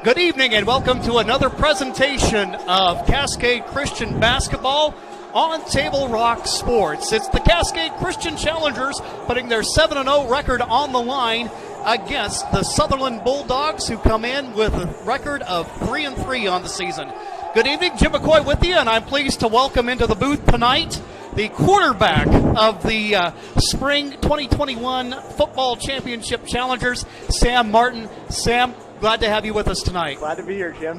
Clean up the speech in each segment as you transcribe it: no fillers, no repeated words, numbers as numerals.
Good evening and welcome to another presentation of Cascade Christian Basketball on Table Rock Sports. It's the Cascade Christian Challengers putting their 7-0 record on the line against the Sutherlin Bulldogs, who come in with a record of 3-3 on the season. Good evening, Jim McCoy with you, and I'm pleased to welcome into the booth tonight the quarterback of the Spring 2021 Football Championship Challengers, Sam Martin. Sam, glad to have you with us tonight. Glad to be here, Jim.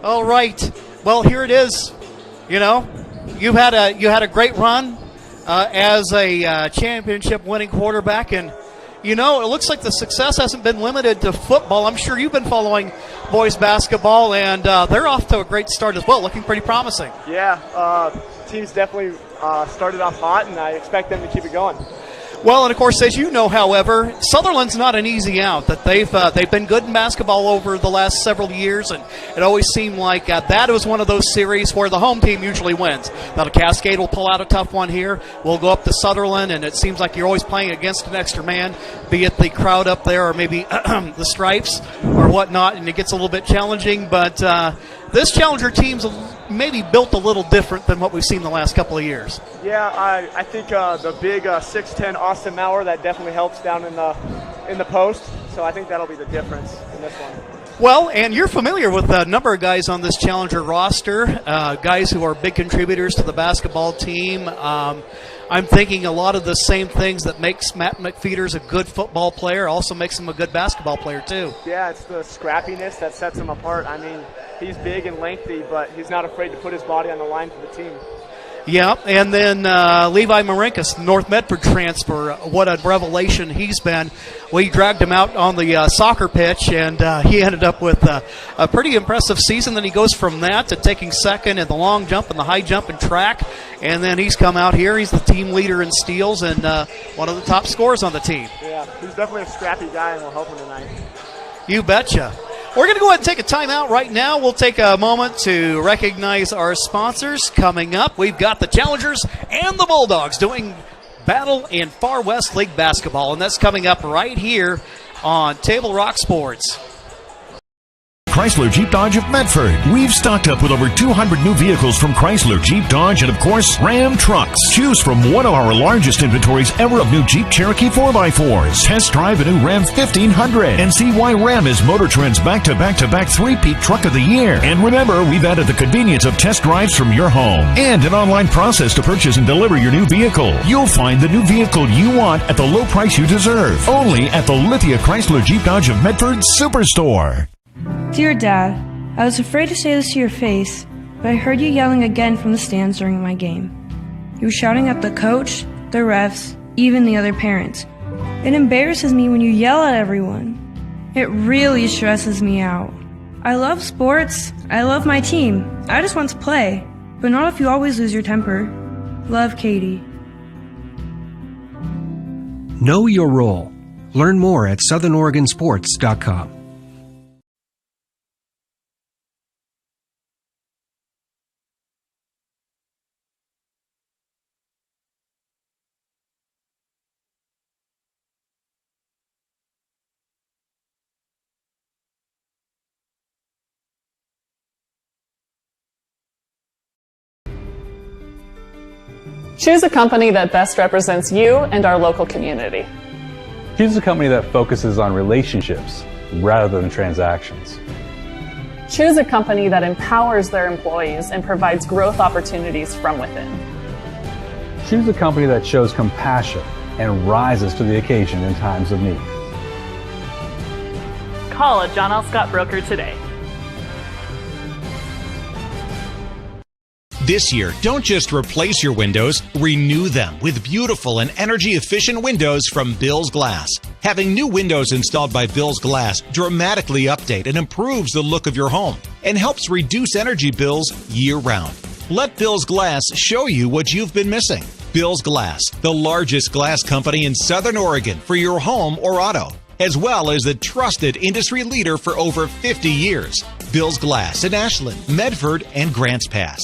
All right. Well, here it is. You know, you had a great run as a championship-winning quarterback, and you know, it looks like the success hasn't been limited to football. I'm sure you've been following boys basketball, and they're off to a great start as well, looking pretty promising. Yeah, team's definitely started off hot, and I expect them to keep it going. Well, and of course, as you know, however, Sutherlin's not an easy out. That they've been good in basketball over the last several years, and it always seemed like that was one of those series where the home team usually wins. Now, the Cascade will pull out a tough one here. We'll go up to Sutherlin, and it seems like you're always playing against an extra man, be it the crowd up there or maybe the stripes or whatnot, and it gets a little bit challenging. But this Challenger team's maybe built a little different than what we've seen the last couple of years. Yeah, I think the big 6'10" Austin Maurer, that definitely helps down in the post. So I think that'll be the difference in this one. Well, and you're familiar with a number of guys on this Challenger roster, guys who are big contributors to the basketball team. I'm thinking a lot of the same things that makes Matt McFeeters a good football player also makes him a good basketball player too. Yeah, it's the scrappiness that sets him apart. I mean, he's big and lengthy, but he's not afraid to put his body on the line for the team. Yeah, and then Levi Marinkus, North Medford transfer, what a revelation he's been. We dragged him out on the soccer pitch, and he ended up with a pretty impressive season. Then he goes from that to taking second in the long jump and the high jump and track, and then he's come out here. He's the team leader in steals and one of the top scorers on the team. Yeah, he's definitely a scrappy guy, and we'll help him tonight. You betcha. We're going to go ahead and take a timeout right now. We'll take a moment to recognize our sponsors. Coming up, we've got the Challengers and the Bulldogs doing battle in Far West League basketball, and that's coming up right here on Table Rock Sports. Chrysler Jeep Dodge of Medford. We've stocked up with over 200 new vehicles from Chrysler, Jeep Dodge, and of course, Ram trucks. Choose from one of our largest inventories ever of new Jeep Cherokee 4x4s. Test drive a new Ram 1500 and see why Ram is Motor Trend's back-to-back-to-back three-peat truck of the year. And remember, we've added the convenience of test drives from your home and an online process to purchase and deliver your new vehicle. You'll find the new vehicle you want at the low price you deserve. Only at the Lithia Chrysler Jeep Dodge of Medford Superstore. Dear Dad, I was afraid to say this to your face, but I heard you yelling again from the stands during my game. You were shouting at the coach, the refs, even the other parents. It embarrasses me when you yell at everyone. It really stresses me out. I love sports, I love my team, I just want to play, but not if you always lose your temper. Love, Katie. Know your role. Learn more at SouthernOregonSports.com. Choose a company that best represents you and our local community. Choose a company that focuses on relationships rather than transactions. Choose a company that empowers their employees and provides growth opportunities from within. Choose a company that shows compassion and rises to the occasion in times of need. Call a John L. Scott broker today. This year, don't just replace your windows, renew them with beautiful and energy-efficient windows from Bill's Glass. Having new windows installed by Bill's Glass dramatically update and improves the look of your home and helps reduce energy bills year-round. Let Bill's Glass show you what you've been missing. Bill's Glass, the largest glass company in Southern Oregon for your home or auto, as well as the trusted industry leader for over 50 years. Bill's Glass in Ashland, Medford, and Grants Pass.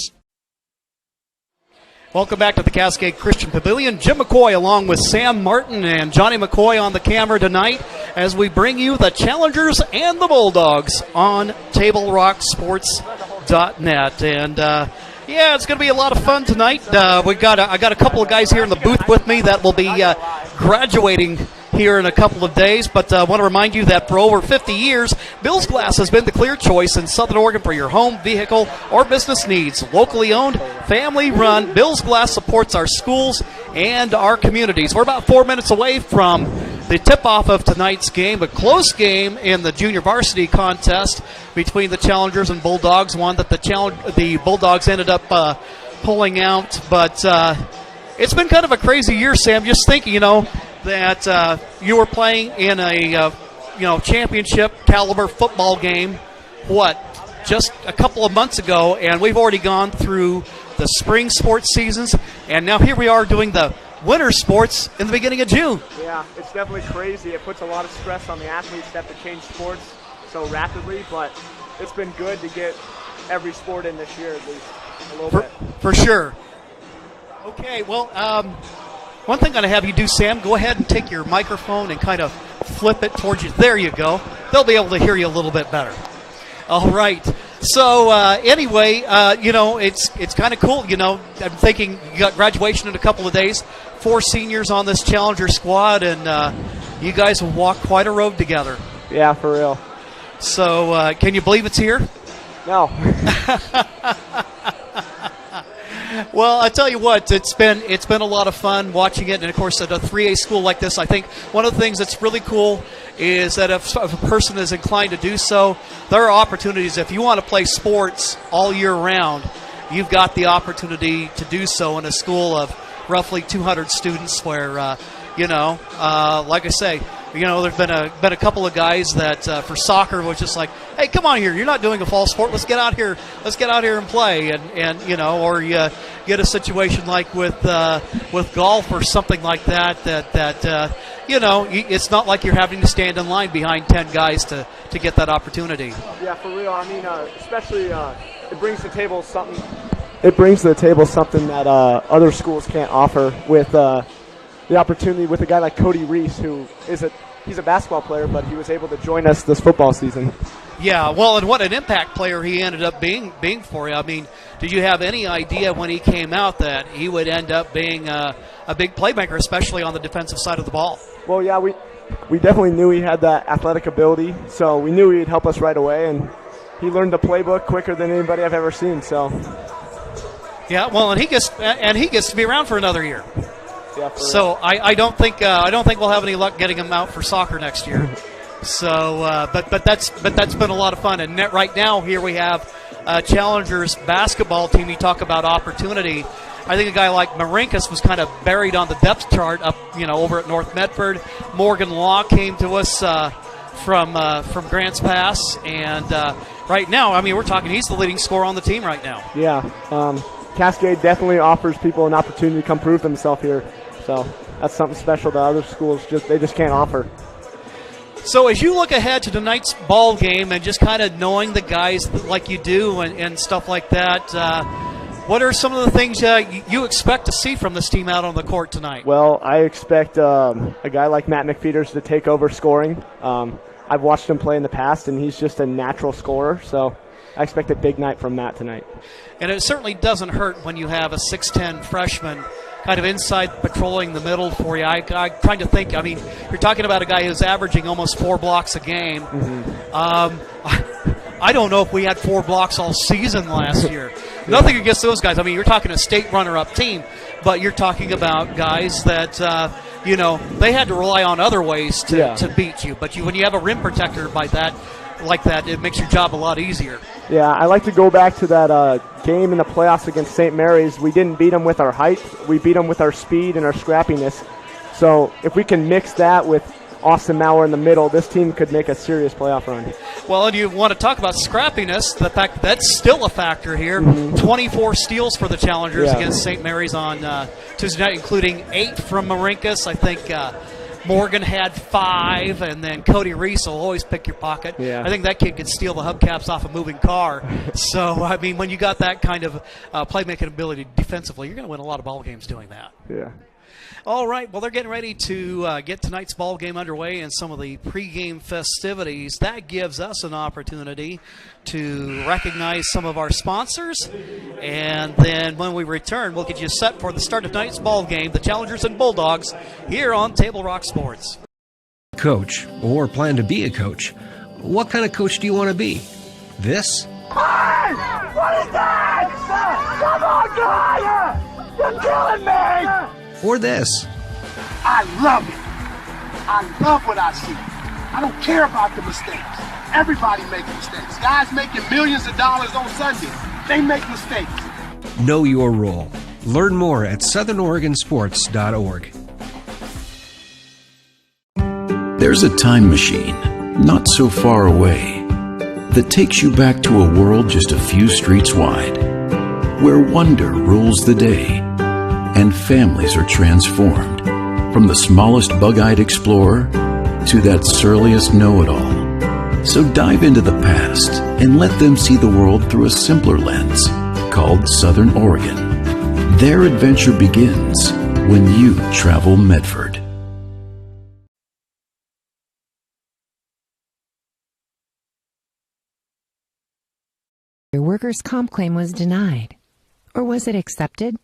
Welcome back to the Cascade Christian Pavilion. Jim McCoy along with Sam Martin and Johnny McCoy on the camera tonight as we bring you the Challengers and the Bulldogs on TableRockSports.net. And yeah, it's going to be a lot of fun tonight. I got a couple of guys here in the booth with me that will be graduating here in a couple of days, but I want to remind you that for over 50 years, Bill's Glass has been the clear choice in Southern Oregon for your home, vehicle, or business needs. Locally owned, family run, Bill's Glass supports our schools and our communities. We're about 4 minutes away from the tip-off of tonight's game, a close game in the junior varsity contest between the Challengers and Bulldogs, one that the Bulldogs ended up pulling out, but it's been kind of a crazy year, Sam, just thinking, that you were playing in a championship caliber football game just a couple of months ago, and we've already gone through the spring sports seasons, and now here we are doing the winter sports in the beginning of June. Yeah, it's definitely crazy. It puts a lot of stress on the athletes that have to change sports so rapidly, but it's been good to get every sport in this year at least a little bit. For sure. Okay, well, one thing I'm going to have you do, Sam, go ahead and take your microphone and kind of flip it towards you. There you go. They'll be able to hear you a little bit better. All right. So anyway, it's kind of cool. I'm thinking you got graduation in a couple of days. 4 seniors on this Challenger squad, and you guys will walk quite a road together. Yeah, for real. So can you believe it's here? No. Well, I tell you what, it's been a lot of fun watching it, and of course at a 3A school like this, I think one of the things that's really cool is that if a person is inclined to do so, there are opportunities. If you want to play sports all year round, you've got the opportunity to do so in a school of roughly 200 students where, like I say, there's been a couple of guys that for soccer was just like, hey, come on here, you're not doing a fall sport. Let's get out here and play, and or you get a situation like with golf or something like that it's not like you're having to stand in line behind 10 guys to get that opportunity. Yeah, for real. I mean, especially it brings to the table something. It brings to the table something that other schools can't offer with. The opportunity with a guy like Cody Reese, who he's a basketball player, but he was able to join us this football season. Yeah, well, and what an impact player he ended up being for you. I mean, did you have any idea when he came out that he would end up being a big playmaker, especially on the defensive side of the ball? Well, yeah, we definitely knew he had that athletic ability, so we knew he'd help us right away, and he learned the playbook quicker than anybody I've ever seen. So. Yeah, well, and he gets to be around for another year. Yeah, so I don't think we'll have any luck getting him out for soccer next year. So, but that's been a lot of fun. And right now here we have Challengers basketball team. You talk about opportunity. I think a guy like Marinkus was kind of buried on the depth chart up over at North Medford. Morgan Law came to us from Grants Pass, and right now, I mean, we're talking he's the leading scorer on the team right now. Yeah, Cascade definitely offers people an opportunity to come prove themselves here. So that's something special that other schools just can't offer. So as you look ahead to tonight's ball game and just kind of knowing the guys like you do and stuff like that, what are some of the things you expect to see from this team out on the court tonight? Well, I expect a guy like Matt McFeeters to take over scoring. I've watched him play in the past, and he's just a natural scorer. So I expect a big night from Matt tonight. And it certainly doesn't hurt when you have a 6'10 freshman kind of inside patrolling the middle for you. I'm trying to think. I mean, you're talking about a guy who's averaging almost 4 blocks a game. Mm-hmm. I don't know if we had 4 blocks all season last year. Nothing against those guys. I mean, you're talking a state runner-up team, but you're talking about guys that, they had to rely on other ways to beat you. But when you have a rim protector like that, it makes your job a lot easier. Yeah, I like to go back to that game in the playoffs against St. Mary's. We didn't beat them with our height. We beat them with our speed and our scrappiness. So if we can mix that with Austin Mauer in the middle, this team could make a serious playoff run. Well, and you want to talk about scrappiness, the fact that's still a factor here. 24 steals for the Challengers against St. Mary's on Tuesday night, including 8 from Marinkus. I think Morgan had 5, and then Cody Reese will always pick your pocket. Yeah. I think that kid could steal the hubcaps off a moving car. So, I mean, when you got that kind of playmaking ability defensively, you're going to win a lot of ball games doing that. Yeah. All right, well, they're getting ready to get tonight's ball game underway and some of the pregame festivities. That gives us an opportunity to recognize some of our sponsors. And then when we return, we'll get you set for the start of tonight's ball game, the Challengers and Bulldogs, here on Table Rock Sports. Coach, or plan to be a coach. What kind of coach do you want to be? This? Hey! What is that? Come on, guy! You're killing me! Or this? I love it. I love what I see. I don't care about the mistakes. Everybody makes mistakes. Guys making millions of dollars on Sunday, they make mistakes. Know your role. Learn more at southernoregonsports.org. There's a time machine, not so far away, that takes you back to a world just a few streets wide, where wonder rules the day and families are transformed, from the smallest bug-eyed explorer to that surliest know-it-all. So dive into the past and let them see the world through a simpler lens called Southern Oregon. Their adventure begins when you travel Medford. Your workers' comp claim was denied. Or was it accepted?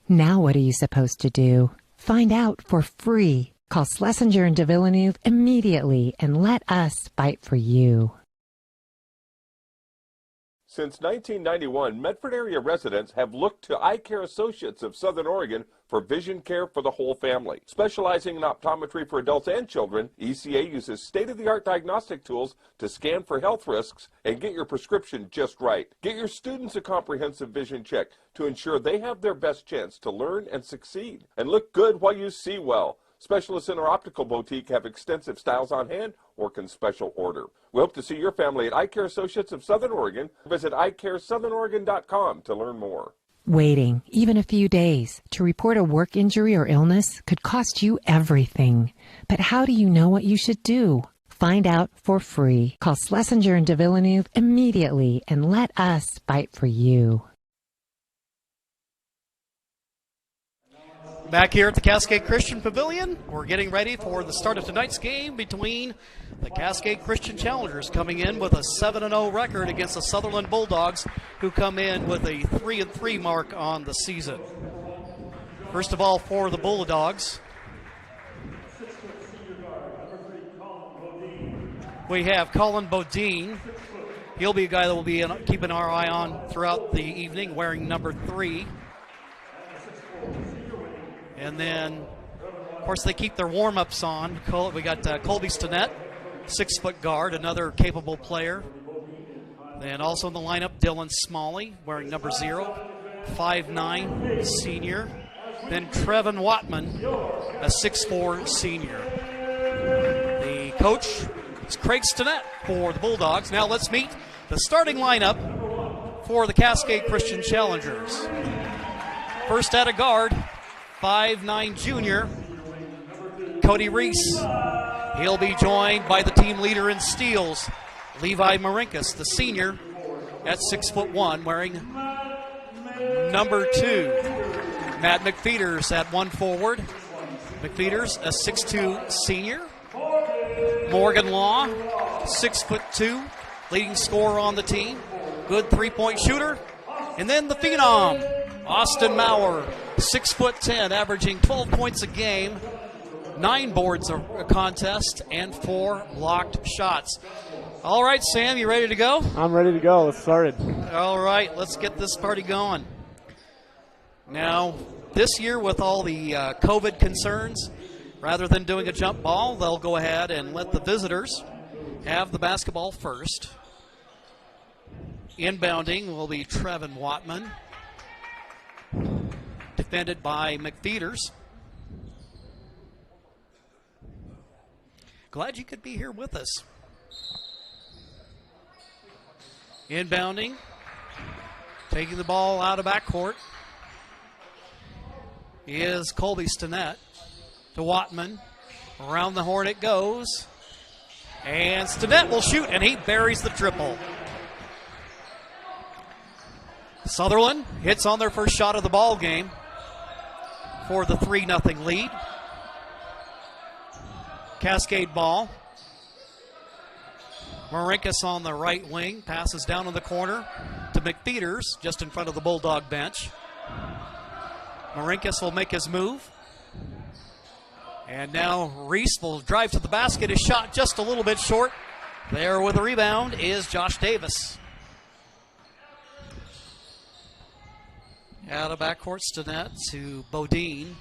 Now what are you supposed to do? Find out for free. Call Schlesinger and de Villeneuve immediately and let us fight for you. Since 1991, Medford area residents have looked to Eye Care Associates of Southern Oregon for vision care for the whole family. Specializing in optometry for adults and children, ECA uses state-of-the-art diagnostic tools to scan for health risks and get your prescription just right. Get your students a comprehensive vision check to ensure they have their best chance to learn and succeed. And look good while you see well. Specialists in our optical boutique have extensive styles on hand or can special order. We hope to see your family at Eye Care Associates of Southern Oregon. Visit eyecaresouthern.com to learn more. Waiting, even a few days, to report a work injury or illness could cost you everything. But how do you know what you should do? Find out for free. Call Schlesinger and de Villeneuve immediately and let us fight for you. Back here at the Cascade Christian Pavilion, we're getting ready for the start of tonight's game between the Cascade Christian Challengers, coming in with a 7-0 record against the Sutherlin Bulldogs, who come in with a 3-3 mark on the season. First of all, for the Bulldogs, we have Colin Bodine. He'll be a guy that we'll be keeping our eye on throughout the evening, wearing number 3. And then, of course, they keep their warm-ups on. We got Colby Stinnett, 6-foot guard, another capable player. And also in the lineup, Dylan Smalley, wearing number 0, 5'9", senior. Then Trevin Watman, a 6'4", senior. The coach is Craig Stinnett for the Bulldogs. Now let's meet the starting lineup for the Cascade Christian Challengers. First at a guard, 5'9" junior, Cody Reese. He'll be joined by the team leader in steals, Levi Marinkus, the senior, at 6'1", wearing number 2. Matt McFeeters at 1 forward. McFeeters, a 6'2" senior. Morgan Law, 6'2", leading scorer on the team. Good three-point shooter. And then the phenom, Austin Maurer, 6'10", averaging 12 points a game, 9 boards a contest, and 4 blocked shots. All right, Sam, you ready to go? I'm ready to go. Let's start it. All right, let's get this party going. Now, this year with all the COVID concerns, rather than doing a jump ball, they'll go ahead and let the visitors have the basketball first. Inbounding will be Trevin Watman, defended by McFeeters. Glad you could be here with us. Inbounding, taking the ball out of backcourt, is Colby Stinnett to Watman. Around the horn it goes. And Stinnett will shoot, and he buries the triple. Sutherlin hits on their first shot of the ball game for the 3-0 lead. Cascade ball. Marinkus on the right wing, passes down in the corner to McPheeters, just in front of the Bulldog bench. Marinkus will make his move. And now Reese will drive to the basket. His shot just a little bit short. There with the rebound is Josh Davis. Out of backcourt, Stinnett to Bodine.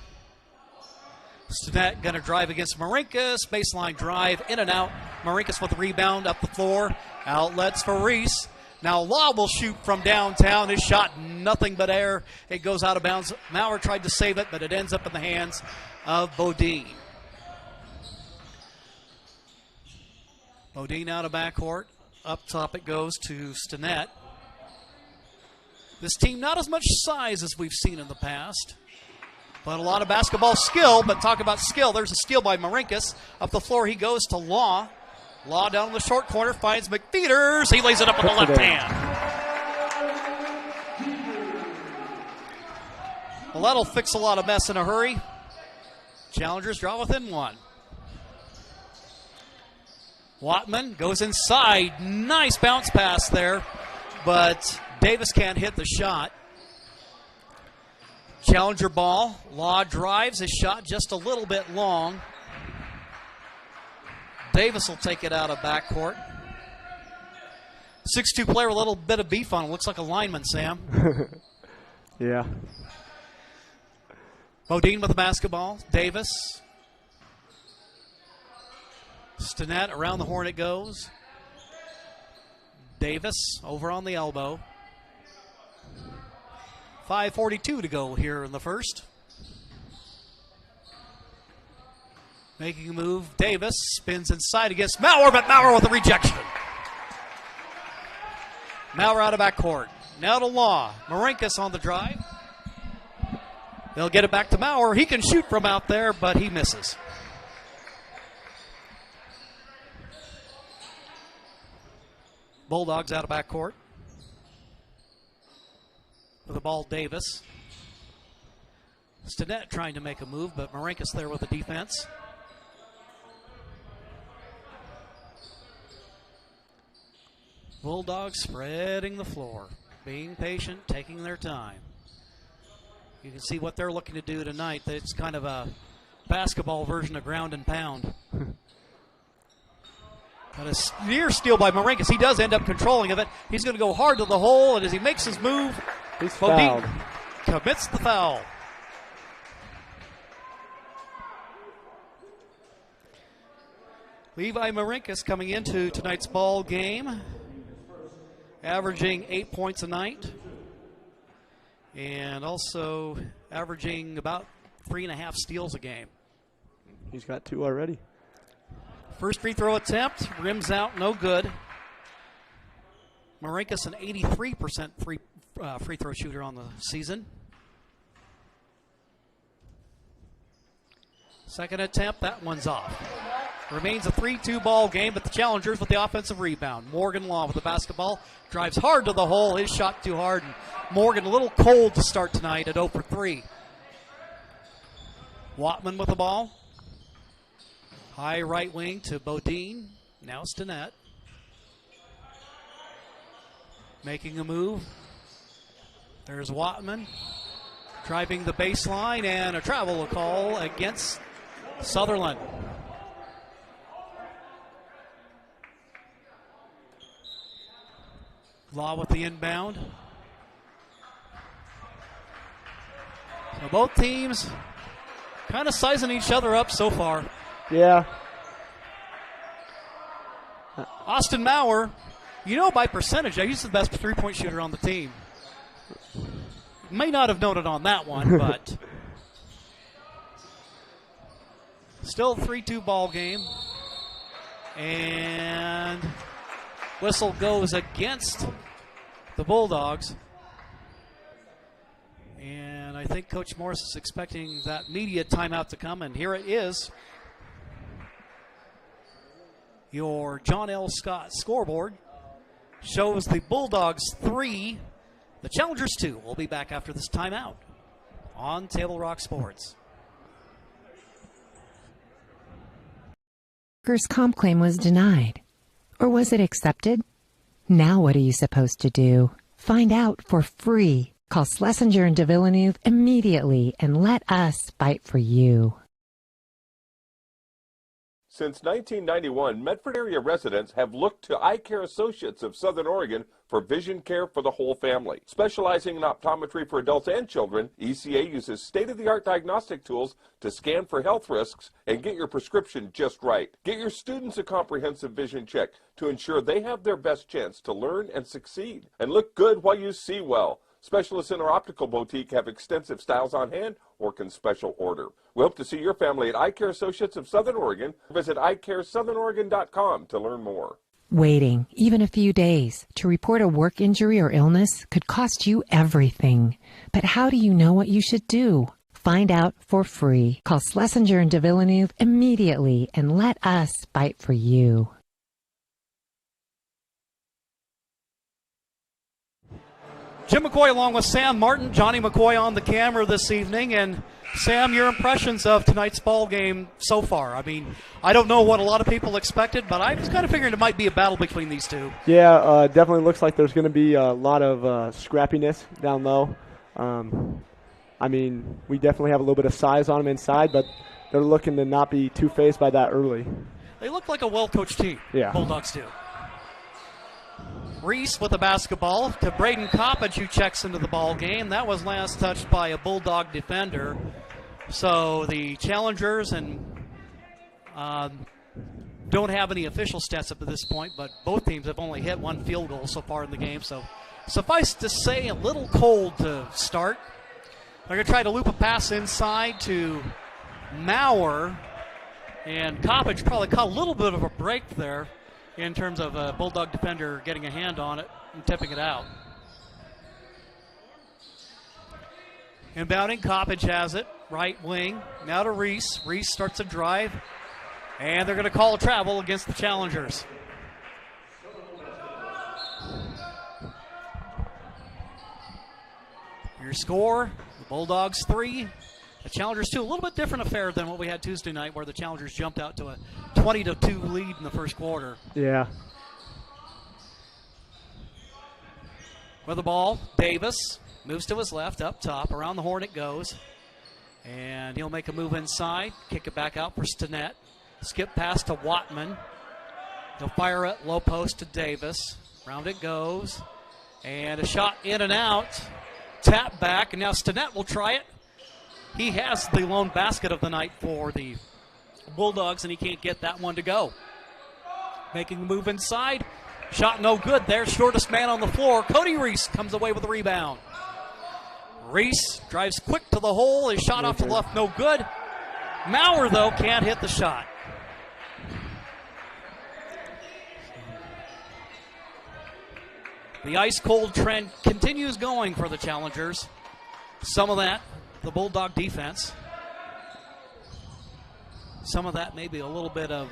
Stinnett going to drive against Marinkus. Baseline drive, in and out. Marinkus with the rebound up the floor. Outlets for Reese. Now Law will shoot from downtown. His shot, nothing but air. It goes out of bounds. Maurer tried to save it, but it ends up in the hands of Bodine. Bodine out of backcourt. Up top it goes to Stinnett. This team, not as much size as we've seen in the past, but a lot of basketball skill. But talk about skill. There's a steal by Marinkus. Up the floor he goes to Law. Law down in the short corner, finds McPheeters. He lays it up with the left hand. Well, that'll fix a lot of mess in a hurry. Challengers draw within one. Watman goes inside. Nice bounce pass there, but Davis can't hit the shot. Challenger ball. Law drives. His shot just a little bit long. Davis will take it out of backcourt. 6'2" player with a little bit of beef on him. Looks like a lineman, Sam. Yeah. Bodine with the basketball. Davis. Stinnett around the horn it goes. Davis over on the elbow. 5:42 to go here in the first. Making a move, Davis spins inside against Maurer, but Maurer with a rejection. Maurer out of backcourt. Now to Law. Marinkus on the drive. They'll get it back to Maurer. He can shoot from out there, but he misses. Bulldogs out of backcourt. With the ball, Davis. Stinnett trying to make a move, but Marinkus there with the defense. Bulldogs spreading the floor, being patient, taking their time. You can see what they're looking to do tonight. It's kind of a basketball version of ground and pound. But a near steal by Marinkus. He does end up controlling of it. He's going to go hard to the hole, and as he makes his move, he's fouled. Commits the foul. Levi Marinkus coming into tonight's ball game, averaging 8 points a night, and also averaging about 3.5 steals a game. He's got 2 already. First free throw attempt, rims out, no good. Marinkus, an 83% free throw shooter on the season. Second attempt, that one's off. Remains a 3-2 ball game, but the Challengers with the offensive rebound. Morgan Law with the basketball, drives hard to the hole. His shot too hard, and Morgan a little cold to start tonight at 0 for 3. Watman with the ball. High right wing to Bodine. Now Stinnett. Making a move. There's Watman. Driving the baseline, and a travel call against Sutherlin. Law with the inbound. So both teams kind of sizing each other up so far. Yeah. Austin Maurer, you know by percentage, he's the best three-point shooter on the team. May not have known it on that one, but still a 3-2 ball game. And whistle goes against the Bulldogs. And I think Coach Morris is expecting that media timeout to come, and here it is. Your John L. Scott scoreboard shows the Bulldogs 3, the Challengers 2. We'll be back after this timeout on Table Rock Sports. Workers' comp claim was denied. Or was it accepted? Now what are you supposed to do? Find out for free. Call Schlesinger and de Villeneuve immediately and let us fight for you. Since 1991, Medford area residents have looked to Eye Care Associates of Southern Oregon for vision care for the whole family. Specializing in optometry for adults and children, ECA uses state-of-the-art diagnostic tools to scan for health risks and get your prescription just right. Get your students a comprehensive vision check to ensure they have their best chance to learn and succeed. And look good while you see well. Specialists in our optical boutique have extensive styles on hand or can special order. We hope to see your family at Eye Care Associates of Southern Oregon. Visit eyecaresouthern.com to learn more. Waiting, even a few days, to report a work injury or illness could cost you everything. But how do you know what you should do? Find out for free. Call Schlesinger and de Villeneuve immediately and let us fight for you. Jim McCoy along with Sam Martin, Johnny McCoy on the camera this evening. And Sam, your impressions of tonight's ball game so far? I mean, I don't know what a lot of people expected, but I was kind of figuring it might be a battle between these two. Yeah, definitely looks like there's going to be a lot of scrappiness down low. I mean, we definitely have a little bit of size on them inside, but they're looking to not be too phased by that early. They look like a well-coached team. Yeah. Bulldogs do. Reese with the basketball to Braden Coppage, who checks into the ball game. That was last touched by a Bulldog defender. So the Challengers and don't have any official stats up to this point, but both teams have only hit one field goal so far in the game. So suffice to say, a little cold to start. They're going to try to loop a pass inside to Maurer, and Coppage probably caught a little bit of a break there in terms of a Bulldog defender getting a hand on it and tipping it out. Inbounding, Coppage has it, right wing. Now to Reese. Reese starts a drive, and they're going to call a travel against the Challengers. Your score, the Bulldogs 3, the Challengers 2. A little bit different affair than what we had Tuesday night, where the Challengers jumped out to a 20-2 lead in the first quarter. Yeah. With the ball, Davis moves to his left, up top. Around the horn it goes. And he'll make a move inside, kick it back out for Stinnett. Skip pass to Watman. He'll fire it, low post to Davis. Round it goes. And a shot in and out. Tap back, and now Stinnett will try it. He has the lone basket of the night for the Bulldogs, and he can't get that one to go. Making a move inside. Shot no good there. Shortest man on the floor. Cody Reese comes away with the rebound. Reese drives quick to the hole. His shot off to the left, no good. Maurer, though, can't hit the shot. The ice-cold trend continues going for the Challengers. Some of that, the Bulldog defense. Some of that maybe a little bit of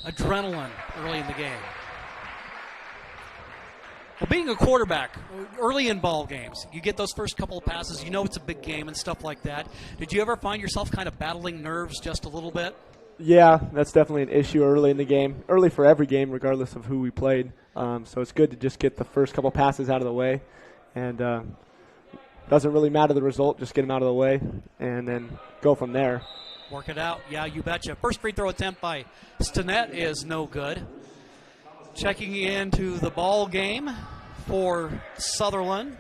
adrenaline early in the game. Well, being a quarterback, early in ball games, you get those first couple of passes, you know it's a big game and stuff like that. Did you ever find yourself kind of battling nerves just a little bit? Yeah, that's definitely an issue early in the game. Early for every game, regardless of who we played. So it's good to just get the first couple passes out of the way. And doesn't really matter the result, just get them out of the way and then go from there. Work it out. Yeah, you betcha. First free throw attempt by Stinnett is no good. Checking into the ball game for Sutherlin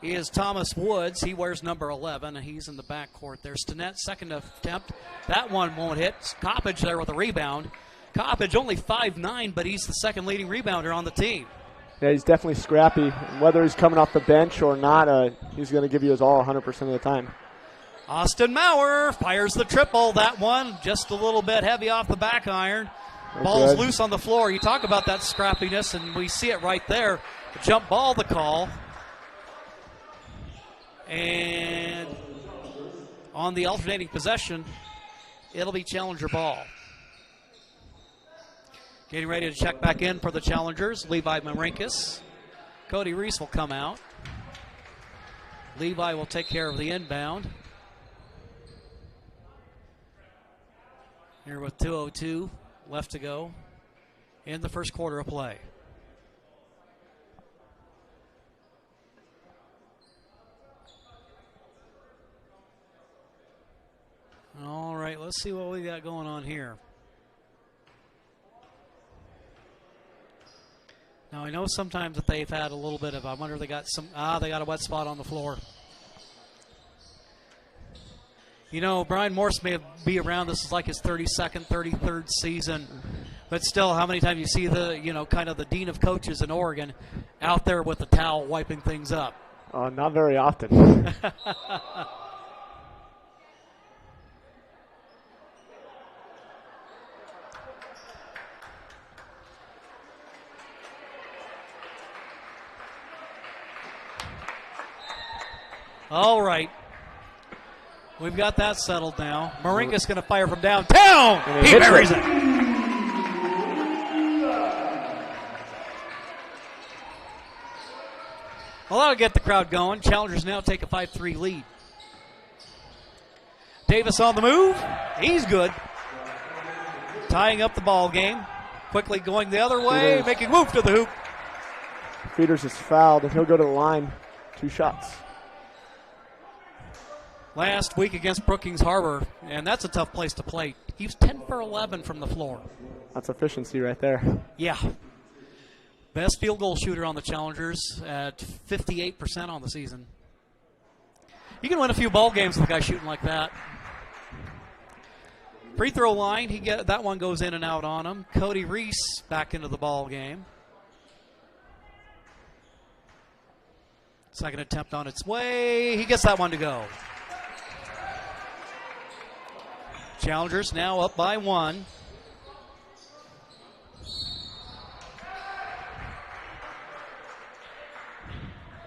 is Thomas Woods. He wears number 11, and he's in the backcourt there. Stinnett, second attempt. That one won't hit. Coppage there with a rebound. Coppage only 5'9", but he's the second leading rebounder on the team. Yeah, he's definitely scrappy. And whether he's coming off the bench or not, he's going to give you his all 100% of the time. Austin Maurer fires the triple. That one just a little bit heavy off the back iron. Ball's loose on the floor. You talk about that scrappiness, and we see it right there. The jump ball, the call. And on the alternating possession, it'll be Challenger ball. Getting ready to check back in for the challengers, Levi Marinkus. Cody Reese will come out. Levi will take care of the inbound. Here with 2:02 left to go in the first quarter of play. All right, let's see what we got going on here. Now, I know sometimes that they've had a little bit of, I wonder if they got some, they got a wet spot on the floor. You know, Brian Morse may be around, this is like his 32nd, 33rd season, but still, how many times you see the, kind of the dean of coaches in Oregon out there with the towel wiping things up? Not very often. All right. We've got that settled now. Marinkus going to fire from downtown. He buries it. Well, that'll get the crowd going. Challengers now take a 5-3 lead. Davis on the move. He's good. Tying up the ball game. Quickly going the other way, making move to the hoop. Peters is fouled, and he'll go to the line. 2 shots. Last week against Brookings Harbor, and that's a tough place to play. He was 10 for 11 from the floor. That's efficiency right there. Yeah. Best field goal shooter on the Challengers at 58% on the season. You can win a few ball games with a guy shooting like that. Free throw line, that one goes in and out on him. Cody Reese back into the ball game. Second attempt on its way. He gets that one to go. Challengers now up by 1.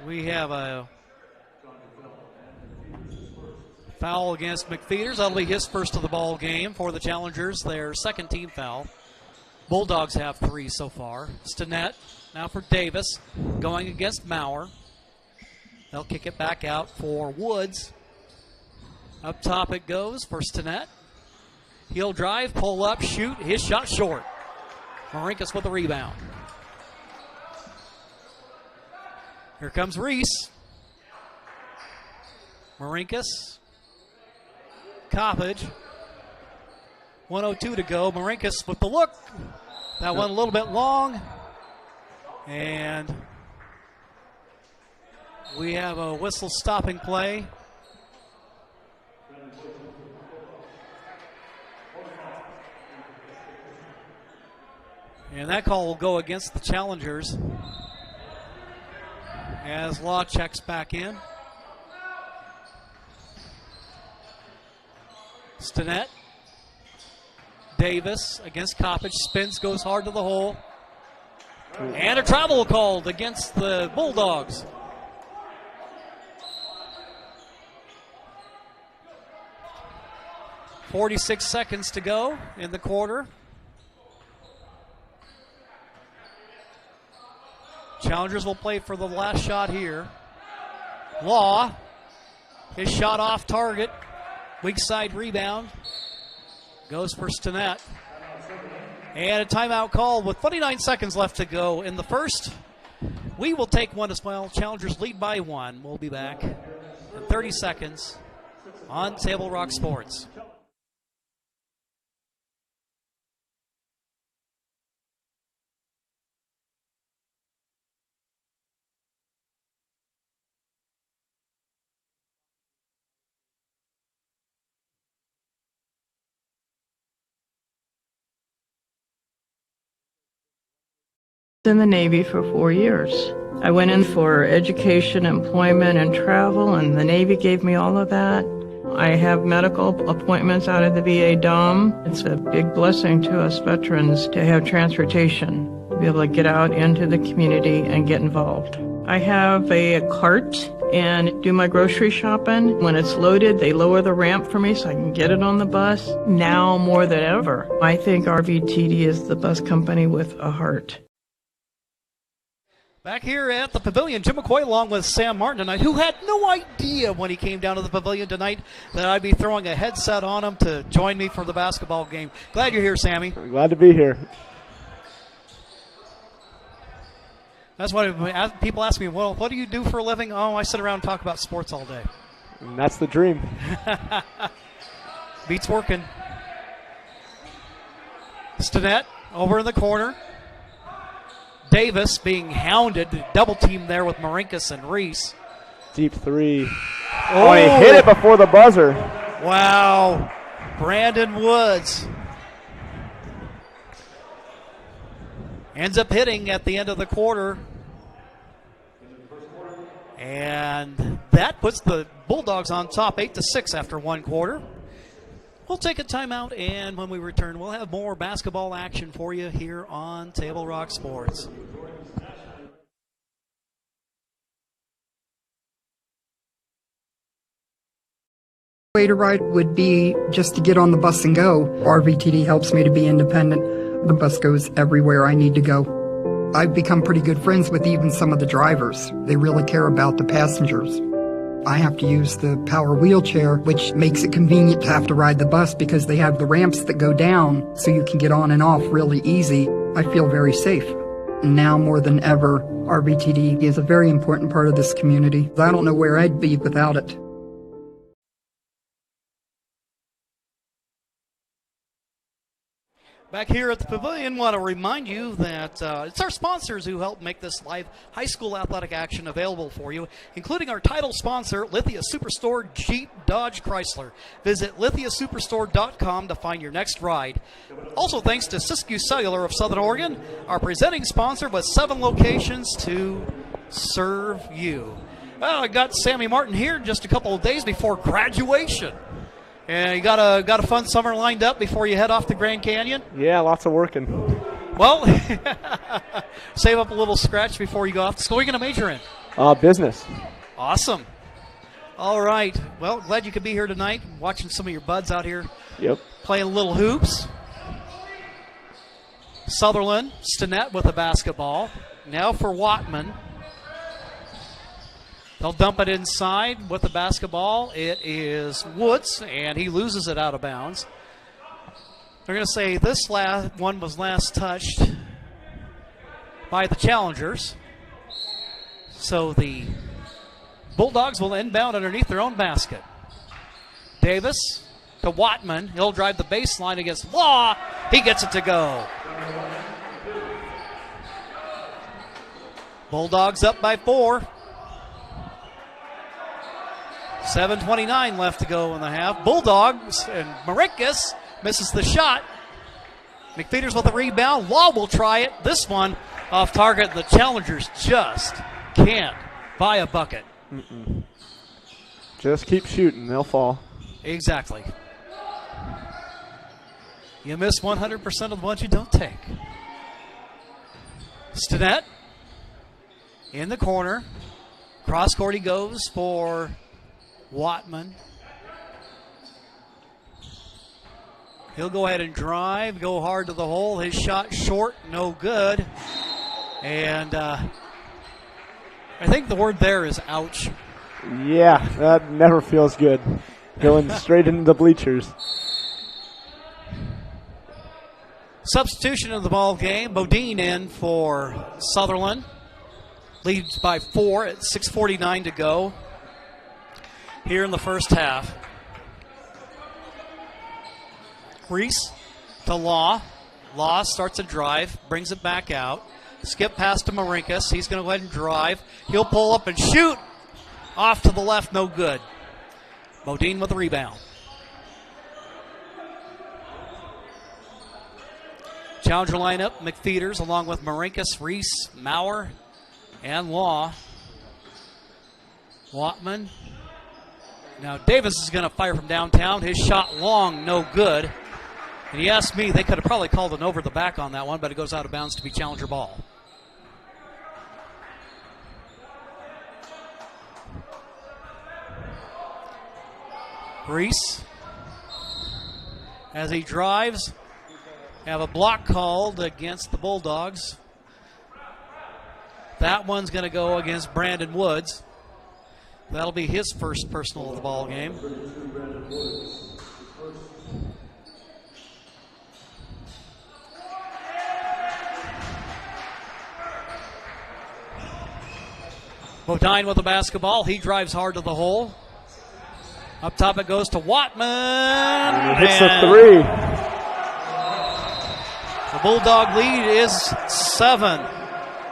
We have a foul against McPheeters. That'll be his first of the ball game for the Challengers. Their second team foul. Bulldogs have 3 so far. Stinnett now for Davis going against Maurer. They'll kick it back out for Woods. Up top it goes for Stinnett. He'll drive, pull up, shoot. His shot short. Marinkus with the rebound. Here comes Reese. Marinkus. Coppage. 1:02 to go. Marinkus with the look. That one a little bit long. And we have a whistle stopping play. And that call will go against the Challengers as Law checks back in. Stinnett. Davis against Coppage. Spins, goes hard to the hole. And a travel called against the Bulldogs. .46 seconds to go in the quarter. Challengers will play for the last shot here. Law, his shot off target. Weak side rebound. Goes for Stinnett. And a timeout call with 29 seconds left to go in the first. We will take one as well. Challengers lead by 1. We'll be back in 30 seconds on Table Rock Sports. In the Navy for 4 years. I went in for education, employment, and travel, and the Navy gave me all of that. I have medical appointments out of the VA Dome. It's a big blessing to us veterans to have transportation, to be able to get out into the community and get involved. I have a cart and do my grocery shopping. When it's loaded, they lower the ramp for me so I can get it on the bus. Now more than ever, I think RVTD is the bus company with a heart. Back here at the Pavilion, Jim McCoy along with Sam Martin tonight, who had no idea when he came down to the Pavilion tonight that I'd be throwing a headset on him to join me for the basketball game. Glad you're here, Sammy. Glad to be here. That's what people ask me, well, what do you do for a living? Oh, I sit around and talk about sports all day. And that's the dream. Beats working. Stinnett over in the corner. Davis being hounded, double team there with Marinkus and Reese. Deep three. Oh, he hit it before the buzzer. Wow. Brandon Woods ends up hitting at the end of the quarter. And that puts the Bulldogs on top 8-6 after one quarter. We'll take a timeout, and when we return, we'll have more basketball action for you here on Table Rock Sports. Way to ride would be just to get on the bus and go. RVTD helps me to be independent. The bus goes everywhere I need to go. I've become pretty good friends with even some of the drivers. They really care about the passengers. I have to use the power wheelchair, which makes it convenient to have to ride the bus because they have the ramps that go down so you can get on and off really easy. I feel very safe. And now more than ever, RVTD is a very important part of this community. I don't know where I'd be without it. Back here at the Pavilion, want to remind you that it's our sponsors who help make this live high school athletic action available for you, including our title sponsor, Lithia Superstore Jeep Dodge Chrysler. Visit lithiasuperstore.com to find your next ride. Also thanks to Siskiyou Cellular of Southern Oregon, our presenting sponsor with 7 locations to serve you. Well, I got Sammy Martin here just a couple of days before graduation. And you got a fun summer lined up before you head off to Grand Canyon? Yeah, lots of working. Well, save up a little scratch before you go off to school. What are you going to major in? Business. Awesome. All right. Well, glad you could be here tonight, watching some of your buds out here. Yep. Playing little hoops. Sutherlin, Stinnett with the basketball. Now for Watman. They'll dump it inside with the basketball. It is Woods, and he loses it out of bounds. They're going to say this one was last touched by the challengers. So the Bulldogs will inbound underneath their own basket. Davis to Watman. He'll drive the baseline against Law. He gets it to go. Bulldogs up by 4. 7:29 left to go in the half. Bulldogs and Marinkus misses the shot. McFeeters with the rebound. Law will try it. This one off target. The challengers just can't buy a bucket. Just keep shooting. They'll fall. Exactly. You miss 100% of the ones you don't take. Stinnett in the corner. Cross court he goes for Watman. He'll go ahead and drive, go hard to the hole. His shot short, no good. And I think the word there is ouch. Yeah, that never feels good. Going straight into the bleachers. Substitution of the ball game. Bodine in for Sutherlin. Leads by 4 at 6:49 to go here in the first half. Reese to Law. Law starts a drive, brings it back out. Skip pass to Marinkus. He's going to go ahead and drive. He'll pull up and shoot. Off to the left, no good. Bodine with the rebound. Challenger lineup, McFeeters along with Marinkus, Reese, Maurer, and Law. Watman. Now Davis is going to fire from downtown. His shot long, no good. And he asked me, they could have probably called an over the back on that one, but it goes out of bounds to be Challenger ball. Reese, as he drives, have a block called against the Bulldogs. That one's going to go against Brandon Woods. That'll be his first personal of the ball game. Bodine with the basketball. He drives hard to the hole. Up top it goes to Watman. And he hits the three. The Bulldog lead is 7.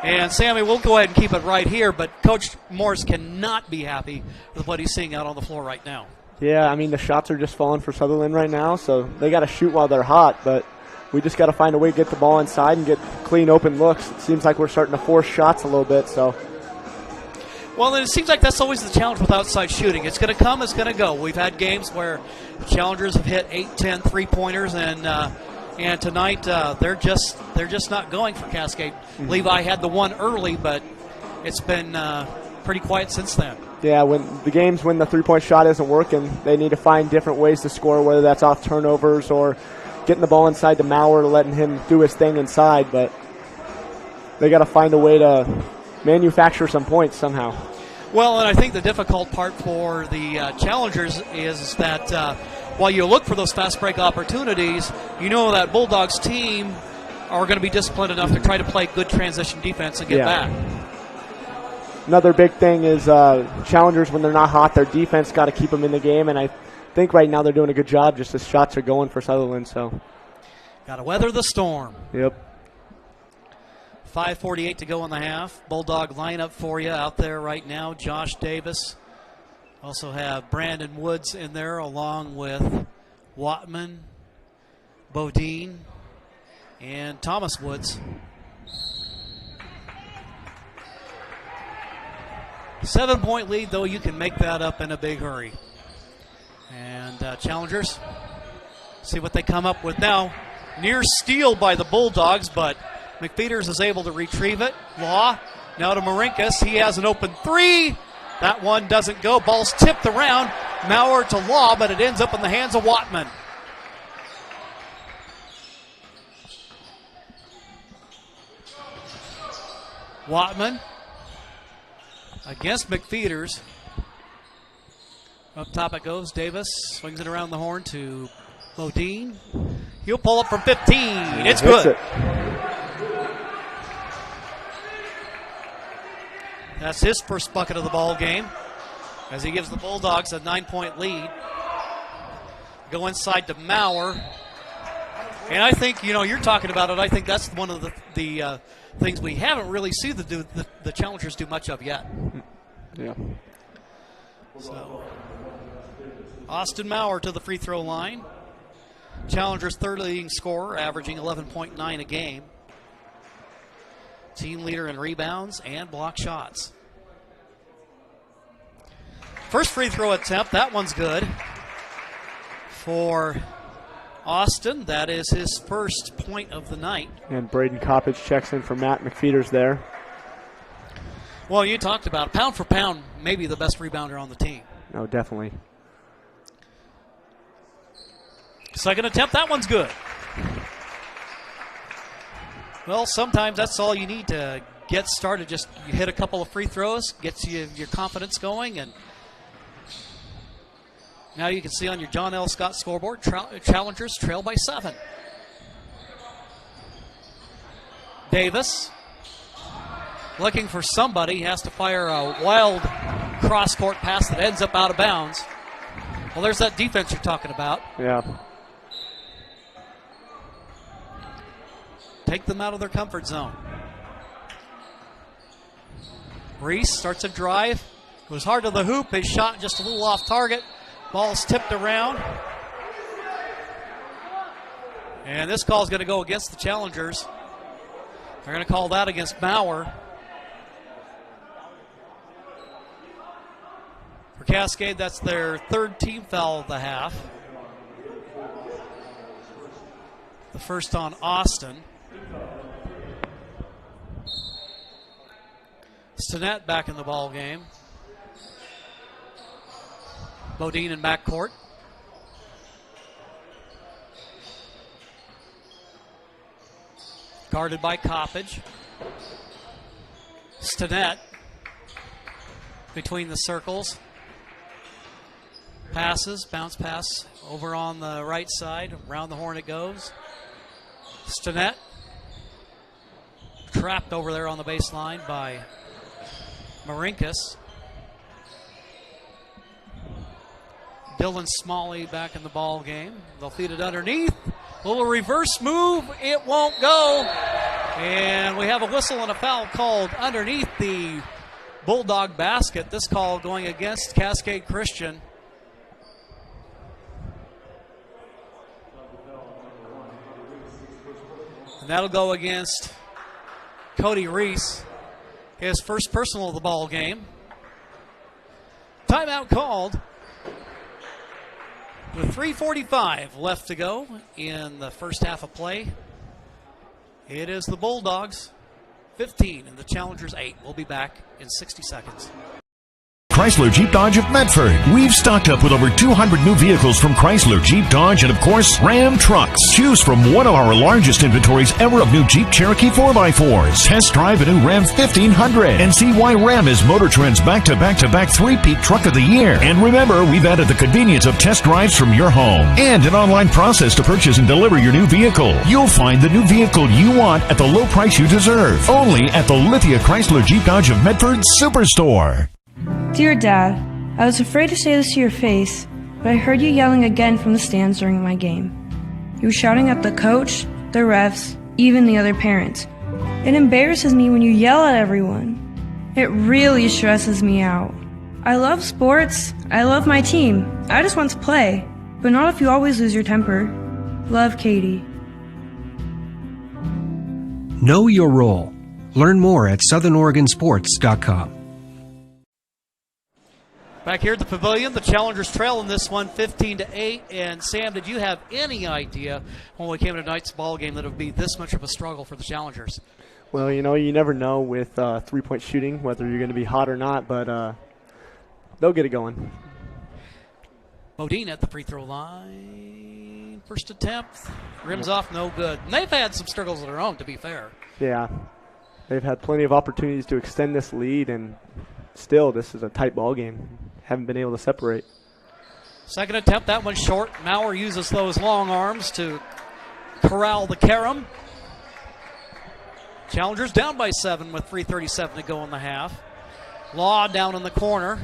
And Sammy, we'll go ahead and keep it right here, but Coach Morris cannot be happy with what he's seeing out on the floor right now. Yeah, I mean, the shots are just falling for Sutherlin right now, so they got to shoot while they're hot, but we just got to find a way to get the ball inside and get clean, open looks. It seems like we're starting to force shots a little bit, so. Well, and it seems like that's always the challenge with outside shooting. It's going to come, it's going to go. We've had games where challengers have hit 8, 10 three-pointers, and tonight they're just not going for Cascade. Mm-hmm. Levi had the one early, but it's been pretty quiet since then. Yeah, when the three-point shot isn't working, they need to find different ways to score, whether that's off turnovers or getting the ball inside to Maurer, letting him do his thing inside. But they got to find a way to manufacture some points somehow. Well, and I think the difficult part for the challengers is that while you look for those fast break opportunities, you know that Bulldogs team are going to be disciplined enough to try to play good transition defense and get back. Another big thing is challengers, when they're not hot, their defense got to keep them in the game, and I think right now they're doing a good job just as shots are going for Sutherlin. So, got to weather the storm. Yep. 5:48 to go in the half. Bulldog lineup for you out there right now. Josh Davis. Also have Brandon Woods in there along with Watman, Bodine, and Thomas Woods. 7-point lead, though. You can make that up in a big hurry. And challengers, see what they come up with now. Near steal by the Bulldogs, but McFeeters is able to retrieve it. Law now to Marinkas. He has an open three. That one doesn't go. Ball's tipped around. Maurer to Law, but it ends up in the hands of Watman. Watman against McFeeters. Up top it goes. Davis swings it around the horn to Bodine. He'll pull up from 15. It's good. That's his first bucket of the ball game as he gives the Bulldogs a 9-point lead. Go inside to Maurer. And I think, you're talking about it. I think that's one of the things we haven't really seen the challengers do much of yet. Yeah. So, Austin Maurer to the free throw line. Challengers' third leading scorer, averaging 11.9 a game. Team leader in rebounds and block shots. First free throw attempt, that one's good. For Austin, that is his first point of the night. And Braden Coppage checks in for Matt McFeeters there. Well, you talked about pound for pound, maybe the best rebounder on the team. No, definitely. Second attempt, that one's good. Well, sometimes that's all you need to get started. Just you hit a couple of free throws, gets you your confidence going, and now you can see on your John L. Scott scoreboard, challengers trail by 7. Davis looking for somebody. He has to fire a wild cross-court pass that ends up out of bounds. Well, there's that defense you're talking about. Yeah. Take them out of their comfort zone. Reese starts a drive. Goes hard to the hoop. His shot just a little off target. Ball's tipped around. And this call is going to go against the challengers. They're going to call that against Maurer. For Cascade, that's their third team foul of the half. The first on Austin. Stinnett back in the ball game. Bodine in backcourt. Guarded by Coppage. Stinnett between the circles. Passes, bounce pass over on the right side. Around the horn it goes. Stinnett trapped over there on the baseline by Marinkus. Dylan Smalley back in the ball game. They'll feed it underneath. Little reverse move. It won't go. And we have a whistle and a foul called underneath the Bulldog basket. This call going against Cascade Christian. And that'll go against Cody Reese. His first personal of the ball game. Timeout called. With 3:45 left to go in the first half of play, it is the Bulldogs 15 and the Challengers 8. We'll be back in 60 seconds. Chrysler Jeep Dodge of Medford. We've stocked up with over 200 new vehicles from Chrysler, Jeep Dodge, and of course, Ram Trucks. Choose from one of our largest inventories ever of new Jeep Cherokee 4x4s. Test drive a new Ram 1500 and see why Ram is Motor Trend's back-to-back-to-back three-peat truck of the year. And remember, we've added the convenience of test drives from your home and an online process to purchase and deliver your new vehicle. You'll find the new vehicle you want at the low price you deserve. Only at the Lithia Chrysler Jeep Dodge of Medford Superstore. Dear Dad, I was afraid to say this to your face, but I heard you yelling again from the stands during my game. You were shouting at the coach, the refs, even the other parents. It embarrasses me when you yell at everyone. It really stresses me out. I love sports. I love my team. I just want to play, but not if you always lose your temper. Love, Katie. Know your role. Learn more at SouthernOregonSports.com. Back here at the Pavilion, the Challengers trail in this one 15-8. And Sam, did you have any idea when we came to tonight's ball game that it would be this much of a struggle for the Challengers? Well, you know, you never know with three-point shooting whether you're going to be hot or not, but they'll get it going. Modine at the free throw line. First attempt, rims off, no good. And they've had some struggles of their own, to be fair. Yeah, they've had plenty of opportunities to extend this lead, and still, this is a tight ball game. Haven't been able to separate. Second attempt, that one's short. Maurer uses those long arms to corral the carom. Challengers down by 7 with 3:37 to go in the half. Law down in the corner.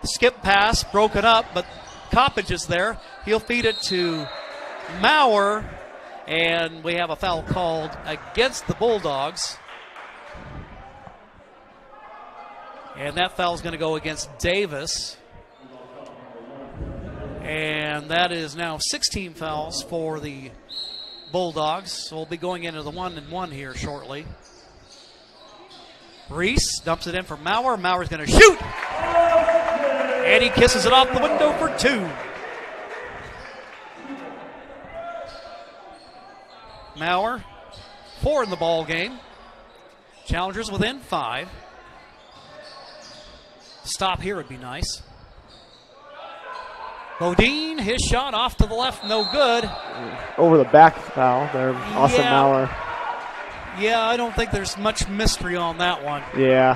Skip pass, broken up, but Coppage is there. He'll feed it to Maurer, and we have a foul called against the Bulldogs. And that foul is going to go against Davis. And that is now 16 fouls for the Bulldogs. So we'll be going into the 1-and-1 here shortly. Reese dumps it in for Maurer. Maurer's going to shoot. And he kisses it off the window for 2. Maurer, 4 in the ball game. Challengers within 5. Stop here would be nice. Modine, his shot off to the left, no good. Over the back foul there, Austin Maurer. Yeah, I don't think there's much mystery on that one. Yeah.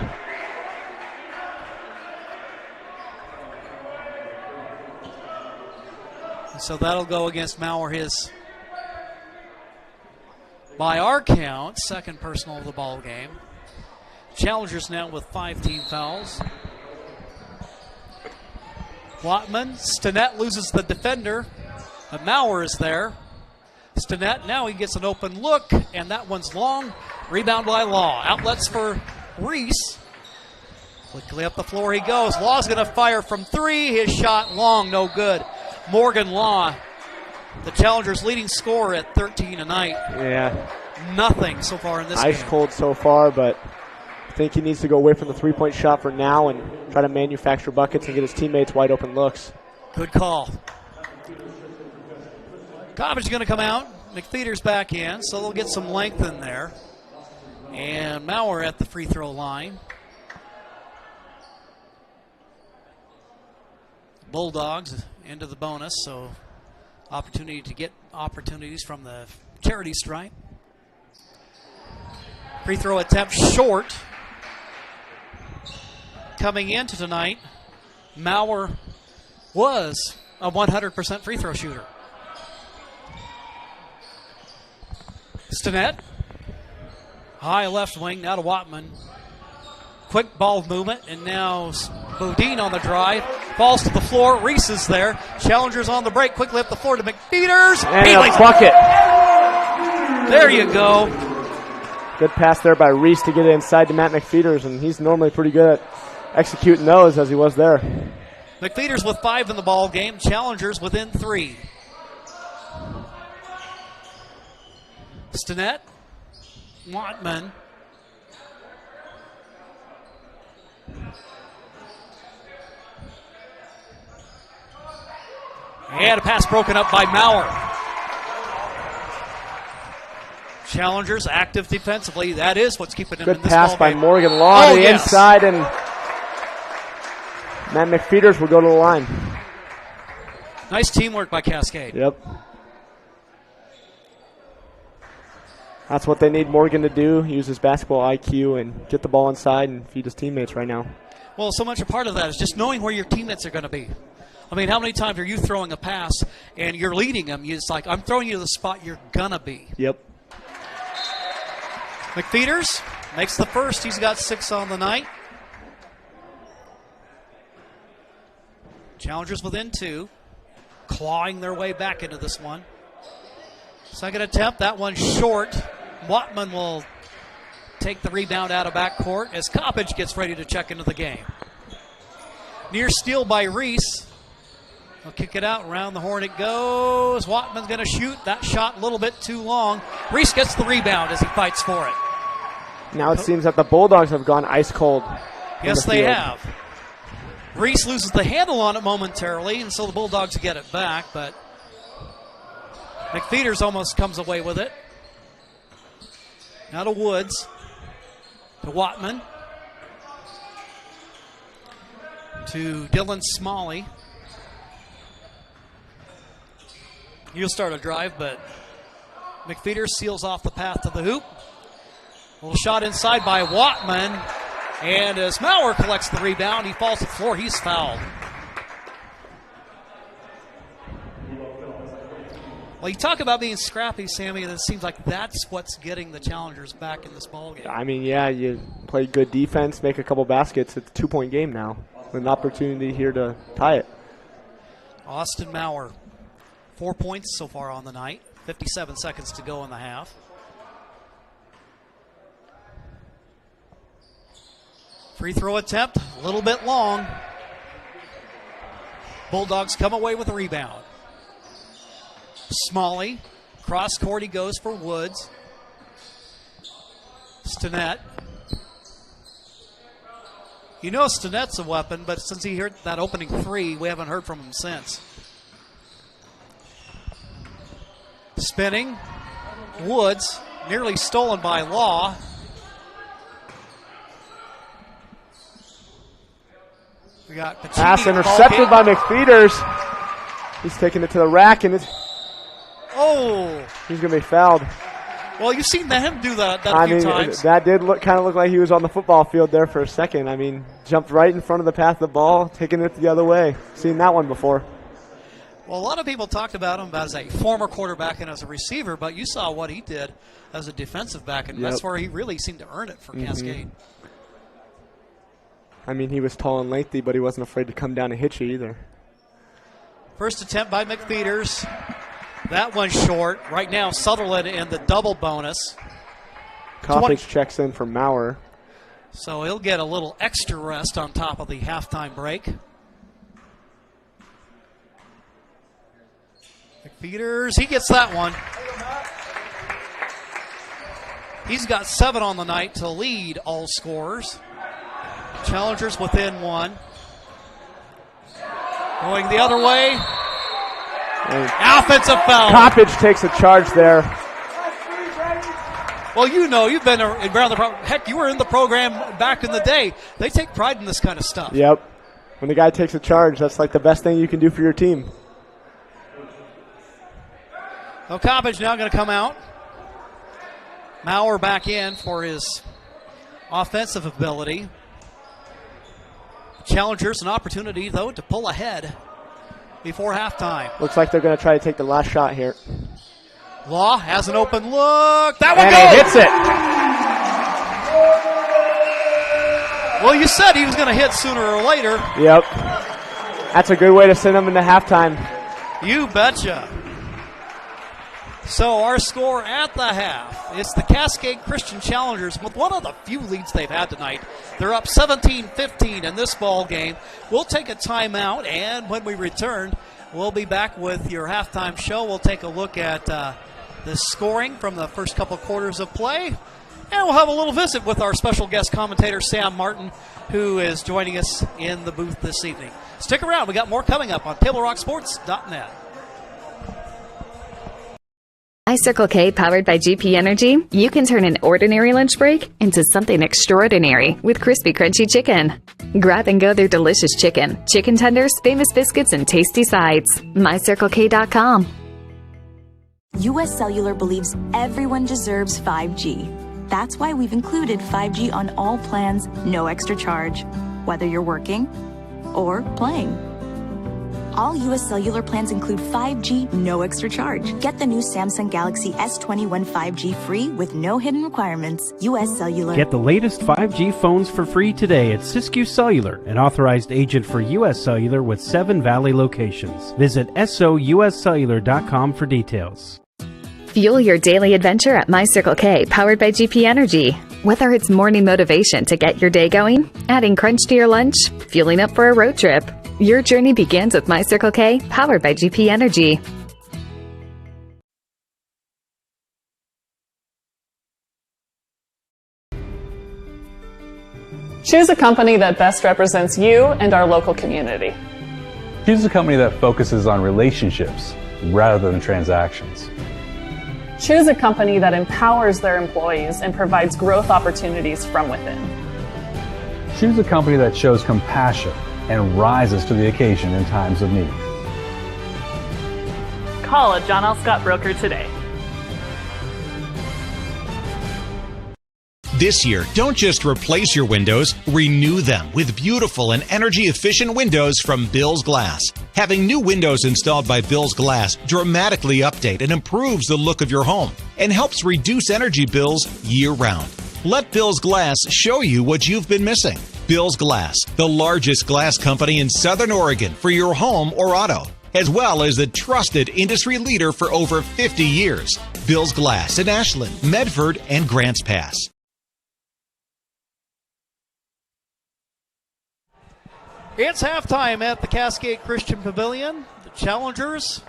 So that'll go against Maurer, his, by our count, second personal of the ball game. Challengers now with 5 team fouls. Watman, Stinnett loses the defender, but Maurer is there. Stinnett, now he gets an open look, and that one's long. Rebound by Law. Outlets for Reese. Quickly up the floor he goes. Law's going to fire from 3. His shot long, no good. Morgan Law, the Challengers' leading scorer at 13 tonight. Yeah. Nothing so far in this game. Ice cold so far, but I think he needs to go away from the three-point shot for now and try to manufacture buckets and get his teammates wide open looks. Good call. Coppage is going to come out. McFeeder's back in, so they'll get some length in there. And Maurer at the free throw line. Bulldogs into the bonus, so opportunity to get opportunities from the charity stripe. Free throw attempt short. Coming into tonight, Maurer was a 100% free throw shooter. Stinnett, high left wing, now to Watman. Quick ball movement, and now Bodine on the drive. Falls to the floor. Reese is there. Challengers on the break. Quickly up the floor to McFeeters. And a bucket. There you go. Good pass there by Reese to get it inside to Matt McFeeters, and he's normally pretty good at executing those as he was there. McFeeters with 5 in the ball game. Challengers within 3. Stinnett, Watman. And a pass broken up by Maurer. Challengers active defensively. That is what's keeping them in this ball game. Good pass by Morgan Law to the inside, and Matt McFeeters will go to the line. Nice teamwork by Cascade. Yep. That's what they need Morgan to do. Use his basketball IQ and get the ball inside and feed his teammates right now. Well, so much a part of that is just knowing where your teammates are going to be. I mean, how many times are you throwing a pass and you're leading them? It's like, I'm throwing you to the spot you're going to be. Yep. McFeeters makes the first. He's got 6 on the night. Challengers within 2. Clawing their way back into this one. Second attempt, that one short. Watman will take the rebound out of backcourt as Coppage gets ready to check into the game. Near steal by Reese. He'll kick it out, around the horn it goes. Watman's going to shoot. That shot a little bit too long. Reese gets the rebound as he fights for it. Now it seems that the Bulldogs have gone ice cold. Yes, they have. Reese loses the handle on it momentarily, and so the Bulldogs get it back, but McFeeters almost comes away with it. Now to Woods. To Watman. To Dylan Smalley. He'll start a drive, but McFeeters seals off the path to the hoop. A little shot inside by Watman. And as Maurer collects the rebound, he falls to the floor. He's fouled. Well, you talk about being scrappy, Sammy, and it seems like that's what's getting the Challengers back in this ballgame. I mean, yeah, you play good defense, make a couple baskets. It's a 2-point game now. With an opportunity here to tie it. Austin Maurer, 4 points so far on the night. 57 seconds to go in the half. Free throw attempt, a little bit long. Bulldogs come away with a rebound. Smalley, cross court he goes for Woods. Stinnett. You know Stinnett's a weapon, but since he hit that opening 3, we haven't heard from him since. Spinning. Woods, nearly stolen by Law. We got Pacini. Pass intercepted by McFeeters. He's taking it to the rack, and he's going to be fouled. Well, you've seen him do that a few times. That did kind of look like he was on the football field there for a second. I mean, jumped right in front of the path of the ball, taking it the other way. Seen that one before. Well, a lot of people talked about him as a former quarterback and as a receiver, but you saw what he did as a defensive back, and that's where he really seemed to earn it for Cascade. I mean, he was tall and lengthy, but he wasn't afraid to come down and hit you either. First attempt by McFeeters. That one short. Right now, Sutherlin in the double bonus. Coppage checks in for Maurer. So he'll get a little extra rest on top of the halftime break. McFeeters, he gets that one. He's got 7 on the night to lead all scorers. Challengers within 1. Going the other way. Offensive foul. Coppage takes a charge there. Well, you know, you've been around the program. Heck, you were in the program back in the day. They take pride in this kind of stuff. Yep. When the guy takes a charge, that's like the best thing you can do for your team. So Coppage now going to come out. Maurer back in for his offensive ability. Challengers an opportunity, though, to pull ahead before halftime. Looks like they're going to try to take the last shot here. Law has an open look. That one and goes. He hits it. Well, you said he was going to hit sooner or later. Yep. That's a good way to send them into halftime. You betcha. So our score at the half, it's the Cascade Christian Challengers with one of the few leads they've had tonight. They're up 17-15 in this ball game. We'll take a timeout, and when we return, we'll be back with your halftime show. We'll take a look at the scoring from the first couple quarters of play, and we'll have a little visit with our special guest commentator, Sam Martin, who is joining us in the booth this evening. Stick around. We got more coming up on TableRockSports.net. At Circle K, powered by GP Energy, you can turn an ordinary lunch break into something extraordinary with crispy, crunchy chicken. Grab and go their delicious chicken, chicken tenders, famous biscuits, and tasty sides. MyCircleK.com. U.S. Cellular believes everyone deserves 5G. That's why we've included 5G on all plans, no extra charge, whether you're working or playing. All U.S. Cellular plans include 5G, no extra charge. Get the new Samsung Galaxy S21 5G free with no hidden requirements. U.S. Cellular. Get the latest 5G phones for free today at Siskiyou Cellular, an authorized agent for U.S. Cellular with 7 Valley locations. Visit souscellular.com for details. Fuel your daily adventure at MyCircleK, powered by GP Energy. Whether it's morning motivation to get your day going, adding crunch to your lunch, fueling up for a road trip, your journey begins with MyCircleK, powered by GP Energy. Choose a company that best represents you and our local community. Choose a company that focuses on relationships rather than transactions. Choose a company that empowers their employees and provides growth opportunities from within. Choose a company that shows compassion and rises to the occasion in times of need. Call a John L. Scott broker today. This year, don't just replace your windows, renew them with beautiful and energy-efficient windows from Bill's Glass. Having new windows installed by Bill's Glass dramatically update and improves the look of your home and helps reduce energy bills year-round. Let Bill's Glass show you what you've been missing. Bill's Glass, the largest glass company in Southern Oregon for your home or auto, as well as the trusted industry leader for over 50 years. Bill's Glass in Ashland, Medford, and Grants Pass. It's halftime at the Cascade Christian Pavilion. The Challengers,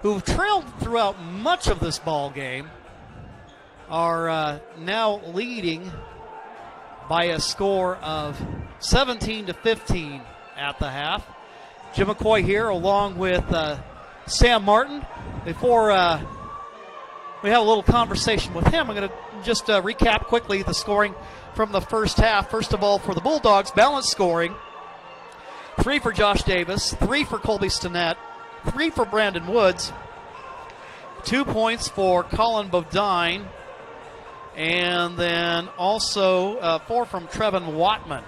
who've trailed throughout much of this ball game, are now leading by a score of 17-15 at the half. Jim McCoy here along with Sam Martin. Before we have a little conversation with him, I'm going to just recap quickly the scoring from the first half. First of all, for the Bulldogs, balanced scoring. 3 for Josh Davis, 3 for Colby Stinnett, 3 for Brandon Woods, 2 points for Colin Bodine, and then also 4 from Trevin Watman.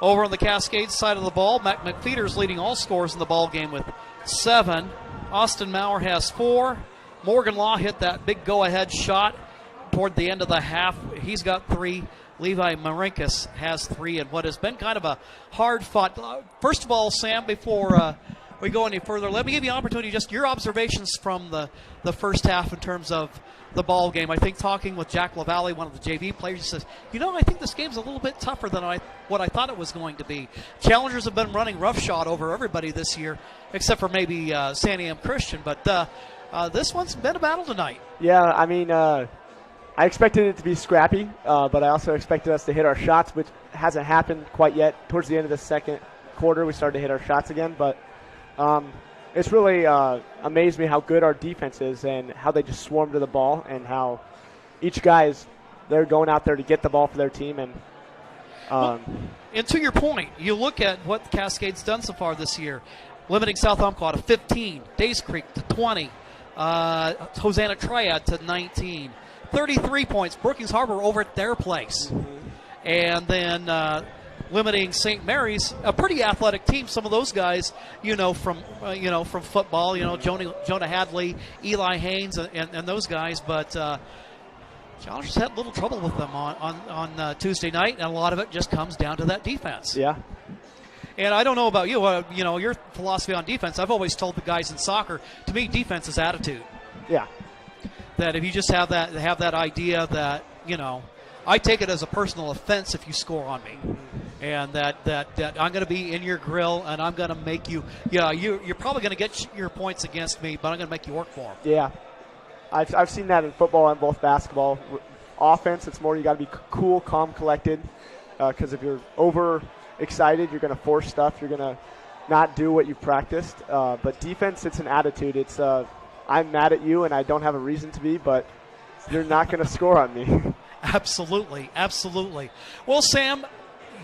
Over on the Cascade side of the ball, Mac McFeeder's leading all scores in the ball game with 7. Austin Maurer has 4. Morgan Law hit that big go-ahead shot toward the end of the half. He's got 3. Levi Marinkus has 3 in what has been kind of a hard-fought. First of all, Sam, before we go any further, let me give you an opportunity, just your observations from the first half in terms of the ball game. I think talking with Jack LaValle, one of the JV players, he says, I think this game's a little bit tougher than what I thought it was going to be. Challengers have been running roughshod over everybody this year, except for maybe Santiam Christian, but this one's been a battle tonight. Yeah, I mean, I expected it to be scrappy, but I also expected us to hit our shots, which hasn't happened quite yet. Towards the end of the second quarter, we started to hit our shots again, but it's really amazed me how good our defense is and how they just swarm to the ball and how each guy they're going out there to get the ball for their team. And and to your point, you look at what Cascade's done so far this year, limiting South Umpqua to 15, Days Creek to 20, Hosanna Triad to 19, 33 points. Brookings Harbor over at their place. And then limiting St. Mary's, a pretty athletic team. Some of those guys, from football, Jonah Hadley, Eli Haynes, and those guys. But Challengers had a little trouble with them on Tuesday night, and a lot of it just comes down to that defense. Yeah. And I don't know about you, your philosophy on defense. I've always told the guys in soccer, to me, defense is attitude. Yeah. That if you just have that idea that, I take it as a personal offense if you score on me. And that I'm going to be in your grill, and I'm going to make you, you're probably going to get your points against me, but I'm going to make you work for them. Yeah. I've seen that in football and both basketball. Offense, it's more you got to be cool, calm, collected, because if you're over excited, you're going to force stuff. You're going to not do what you've practiced. But defense, it's an attitude. It's I'm mad at you, and I don't have a reason to be, but you're not going to score on me. Absolutely, absolutely. Well, Sam,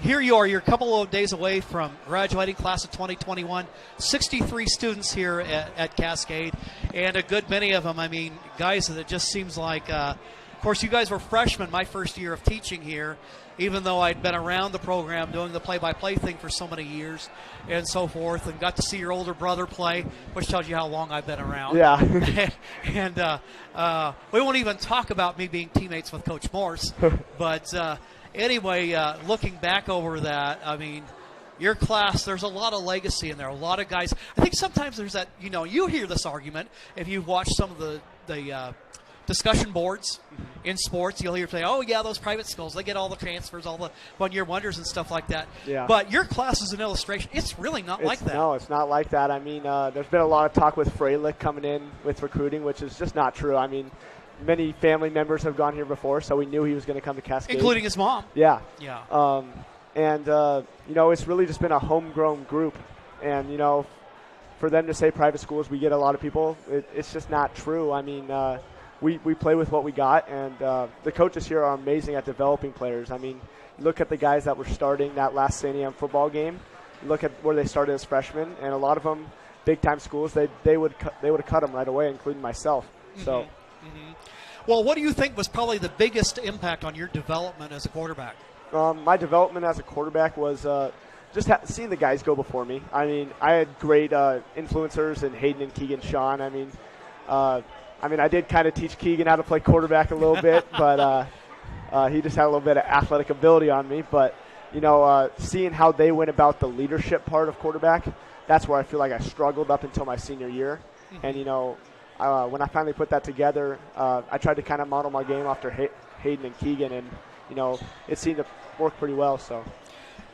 here you are. You're a couple of days away from graduating, class of 2021. 63 students here at Cascade, and a good many of them, guys that it just seems like, of course, you guys were freshmen my first year of teaching here, even though I'd been around the program doing the play-by-play thing for so many years and so forth, and got to see your older brother play, which tells you how long I've been around. Yeah. And we won't even talk about me being teammates with Coach Morse. But anyway, looking back over that, your class, there's a lot of legacy in there, a lot of guys. I think sometimes there's that, you hear this argument if you've watched some of the discussion boards in sports. You'll hear say, oh, yeah, those private schools, they get all the transfers, all the one-year wonders and stuff like that. Yeah. But your class is an illustration. It's really not like that. No, it's not like that. There's been a lot of talk with Freilich coming in with recruiting, which is just not true. Many family members have gone here before, so we knew he was going to come to Cascade. Including his mom. Yeah. Yeah. It's really just been a homegrown group. And, for them to say private schools, we get a lot of people, it's just not true. We play with what we got, and the coaches here are amazing at developing players. Look at the guys that were starting that last St. Anne football game. Look at where they started as freshmen, and a lot of them, big-time schools, they would have cut them right away, including myself. So. Mm-hmm. Well, what do you think was probably the biggest impact on your development as a quarterback? My development as a quarterback was just seeing the guys go before me. I had great influencers in Hayden and Keegan Sean. I did kind of teach Keegan how to play quarterback a little bit, but he just had a little bit of athletic ability on me. But, seeing how they went about the leadership part of quarterback, that's where I feel like I struggled up until my senior year. Mm-hmm. And, when I finally put that together, I tried to kind of model my game after Hayden and Keegan, and, it seemed to work pretty well. So.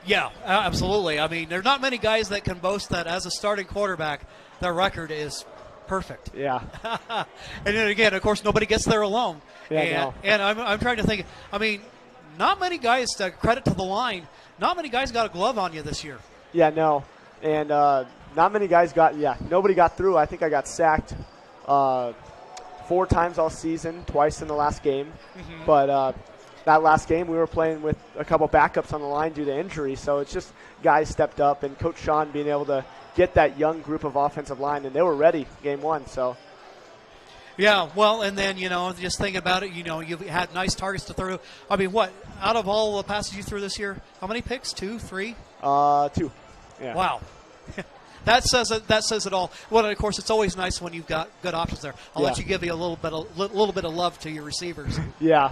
Yeah, absolutely. There are not many guys that can boast that as a starting quarterback, their record is perfect. Yeah. And then again, of course, nobody gets there alone. Yeah, and I'm trying to think, not many guys, credit to the line, not many guys got a glove on you this year. Yeah, no. And not many guys nobody got through. I think I got sacked 4 times all season, twice in the last game. Mm-hmm. But that last game, we were playing with a couple backups on the line due to injury. So it's just guys stepped up, and Coach Sean being able to get that young group of offensive line, and they were ready game one. So. Yeah, well, and then, just thinking about it, you've had nice targets to throw. What, out of all the passes you threw this year, how many picks? 2, 3? 2. Yeah. Wow. That says it all. Well, and of course, it's always nice when you've got good options there. I'll let you give you a little bit of love to your receivers. Yeah.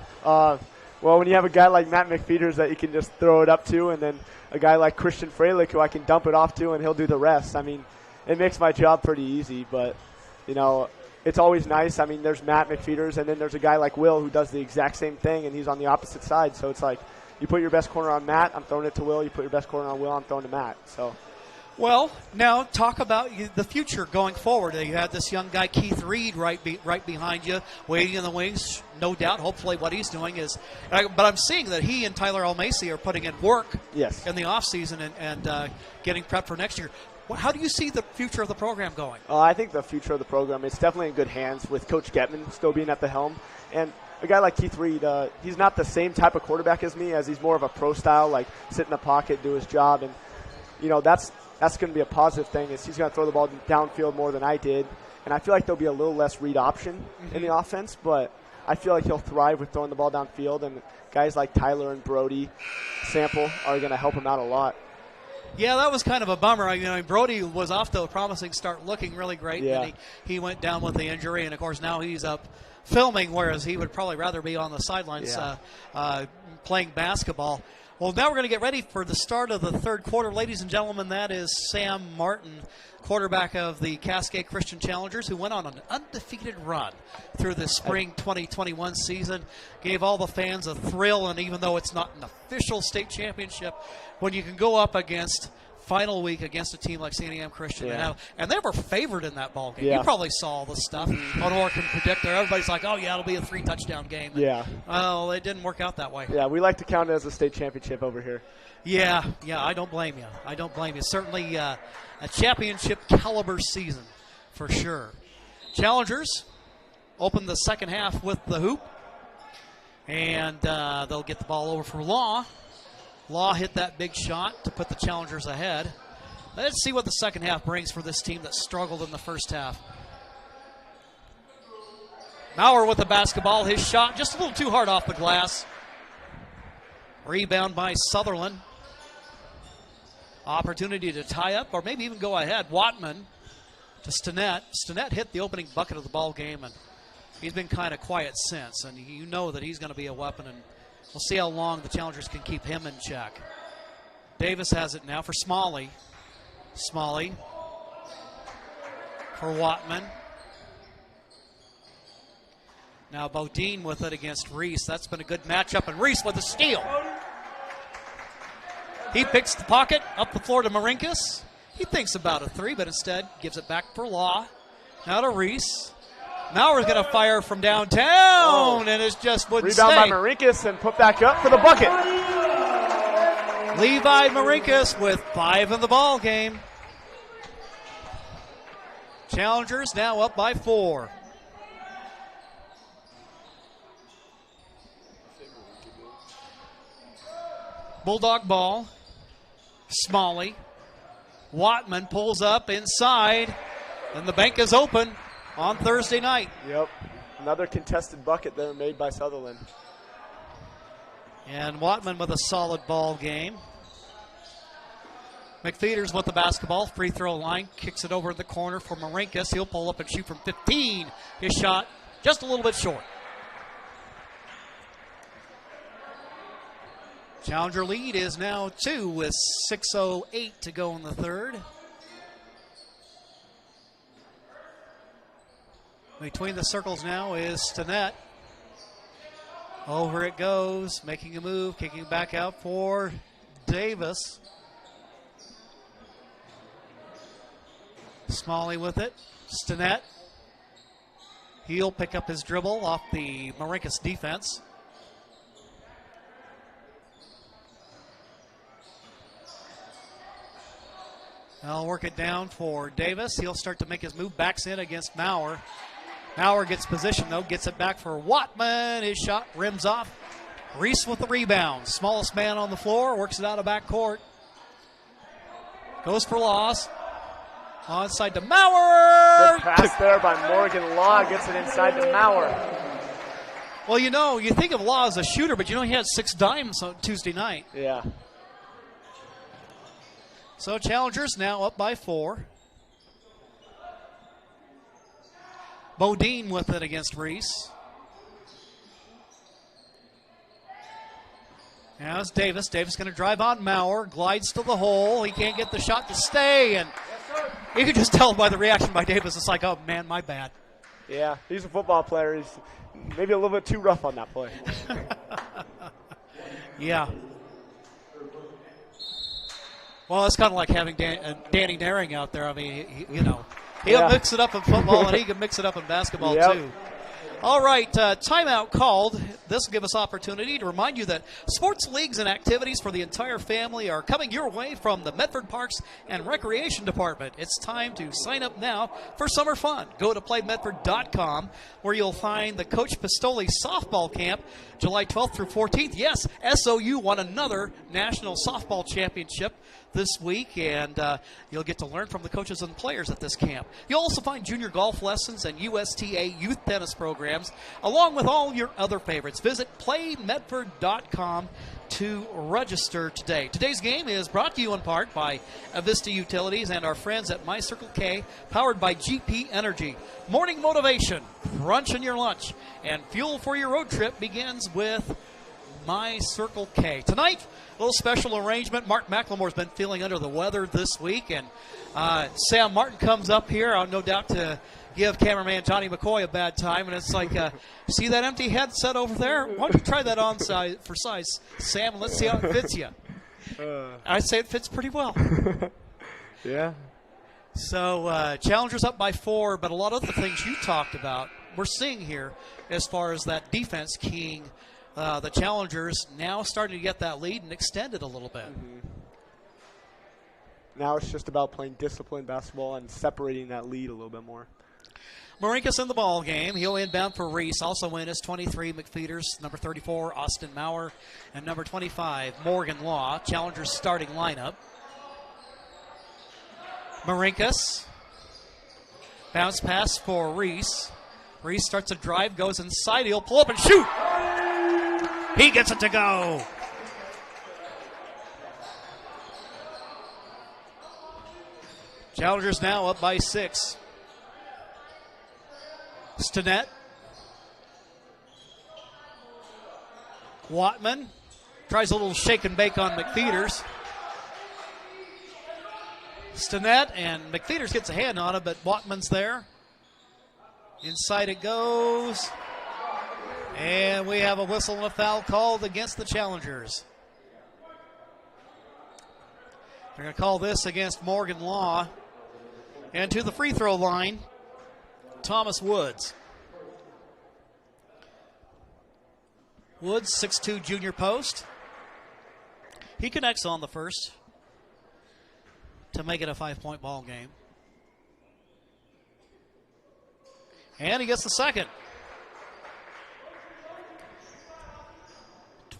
Well, when you have a guy like Matt McFeeters that you can just throw it up to, and then a guy like Christian Freilich who I can dump it off to, and he'll do the rest. It makes my job pretty easy, but, it's always nice. There's Matt McFeeters, and then there's a guy like Will who does the exact same thing, and he's on the opposite side. So it's like you put your best corner on Matt, I'm throwing it to Will. You put your best corner on Will, I'm throwing to Matt. So. Well, now talk about the future going forward. You had this young guy, Keith Reed, right behind you, waiting in the wings. No doubt, hopefully what he's doing is – but I'm seeing that he and Tyler Almacy are putting in work in the offseason and getting prepped for next year. How do you see the future of the program going? I think the future of the program is definitely in good hands with Coach Getman still being at the helm. And a guy like Keith Reed, he's not the same type of quarterback as me, as he's more of a pro style, like sit in the pocket, do his job. And, that's going to be a positive thing, is he's going to throw the ball downfield more than I did. And I feel like there'll be a little less read option in the offense. But I feel like he'll thrive with throwing the ball downfield, and guys like Tyler and Brody Sample are going to help him out a lot. Yeah, that was kind of a bummer. Brody was off to a promising start, looking really great. Yeah. And he went down with the injury, and, of course, now he's up filming, whereas he would probably rather be on the sidelines playing basketball. Well, now we're going to get ready for the start of the third quarter. Ladies and gentlemen, that is Sam Martin, quarterback of the Cascade Christian Challengers, who went on an undefeated run through the spring 2021 season, gave all the fans a thrill, and even though it's not an official state championship, when you can go up against final week against a team like St. Anne Christian, and they were favored in that ball game. Yeah. You probably saw all the stuff on Oregon Predictor. Everybody's like, oh, yeah, it'll be a 3-touchdown game. Yeah. Well, it didn't work out that way. Yeah, we like to count it as a state championship over here. Yeah, I don't blame you. Certainly a championship caliber season for sure. Challengers open the second half with the hoop, and they'll get the ball over for Law. Law hit that big shot to put the Challengers ahead. Let's see what the second half brings for this team that struggled in the first half. Maurer with the basketball. His shot just a little too hard off the glass. Rebound by Sutherlin. Opportunity to tie up or maybe even go ahead. Watman to Stinnett. Stinnett hit the opening bucket of the ball game, and he's been kind of quiet since. And you know that he's going to be a weapon, and we'll see how long the Challengers can keep him in check. Davis has it now for Smalley. Smalley for Watman. Now Bodine with it against Reese. That's been a good matchup, and Reese with a steal. He picks the pocket, up the floor to Marinkus. He thinks about a three, but instead gives it back for Law. Now to Reese. Maurer's going to fire from downtown, and it just wouldn't stay. Rebound by Marinkus and put back up for the bucket. Levi Marinkus with 5 in the ball game. Challengers now up by 4. Bulldog ball. Smalley. Watman pulls up inside, and the bank is open on Thursday night. Yep. Another contested bucket there made by Sutherlin. And Watman with a solid ball game. McFeeters with the basketball. Free throw line. Kicks it over in the corner for Marinkus. He'll pull up and shoot from 15. His shot just a little bit short. Challenger lead is now 2 with 6:08 to go in the third. Between the circles now is Stinnett. Over it goes, making a move, kicking back out for Davis. Smalley with it. Stinnett. He'll pick up his dribble off the Marinkus defense. I'll work it down for Davis. He'll start to make his move. Backs in against Maurer. Maurer gets position, though. Gets it back for Watman. His shot rims off. Reese with the rebound. Smallest man on the floor. Works it out of backcourt. Goes for loss. Onside to Maurer. Good pass there by Morgan Law. Gets it inside to Maurer. Well, you think of Law as a shooter, but he had 6 dimes on Tuesday night. Yeah. So Challengers now up by 4. Bodine with it against Reese. Now it's Davis. Davis going to drive on Maurer. Glides to the hole. He can't get the shot to stay. And you can just tell by the reaction by Davis. It's like, oh, man, my bad. Yeah, he's a football player. He's maybe a little bit too rough on that play. Yeah. Well, it's kind of like having Danny Daring out there. I mean, he'll mix it up in football, and he can mix it up in basketball, too. All right, timeout called. This will give us opportunity to remind you that sports leagues and activities for the entire family are coming your way from the Medford Parks and Recreation Department. It's time to sign up now for summer fun. Go to playmedford.com, where you'll find the Coach Pistoli softball camp, July 12th through 14th. Yes, SOU won another national softball championship this week, and you'll get to learn from the coaches and players at this camp. You'll also find junior golf lessons and USTA youth tennis programs programs, along with all your other favorites. Visit playmedford.com to register today. Today's game is brought to you in part by Avista Utilities and our friends at My Circle K, powered by GP Energy. Morning motivation, crunch in your lunch, and fuel for your road trip begins with My Circle K. Tonight, a little special arrangement. Mark McLemore's been feeling under the weather this week, and Sam Martin comes up here, no doubt to give cameraman Johnny McCoy a bad time, and it's like, see that empty headset over there? Why don't you try that on for size, Sam, and let's see how it fits you. I'd say it fits pretty well. Yeah. So Challengers up by 4, but a lot of the things you talked about we're seeing here as far as that defense keying the Challengers now starting to get that lead and extend it a little bit. Mm-hmm. Now it's just about playing disciplined basketball and separating that lead a little bit more. Marinkus in the ball game. He'll inbound for Reese. Also in is 23, McFeeters. Number 34, Austin Maurer. And number 25, Morgan Law. Challengers starting lineup. Marinkus. Bounce pass for Reese. Reese starts a drive, goes inside. He'll pull up and shoot. He gets it to go. Challengers now up by 6. Stinnett. Watman tries a little shake and bake on McFeeters. Stinnett, and McFeeters gets a hand on it, but Watman's there. Inside it goes. And we have a whistle and a foul called against the Challengers. They're going to call this against Morgan Law. And to the free throw line, Thomas Woods. Woods, 6'2", junior post. He connects on the first to make it a 5-point ball game. And he gets the second.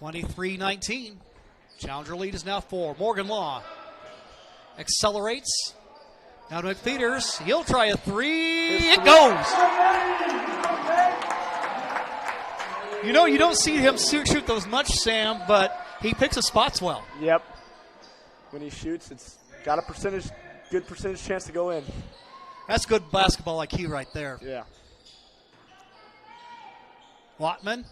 23-19. Challenger lead is now 4. Morgan Law accelerates. Now to McFeeters. He'll try a 3. It goes. You know, you don't see him shoot those much, Sam, but he picks his spots well. Yep. When he shoots, it's got a good percentage chance to go in. That's good basketball IQ right there. Yeah. Watman.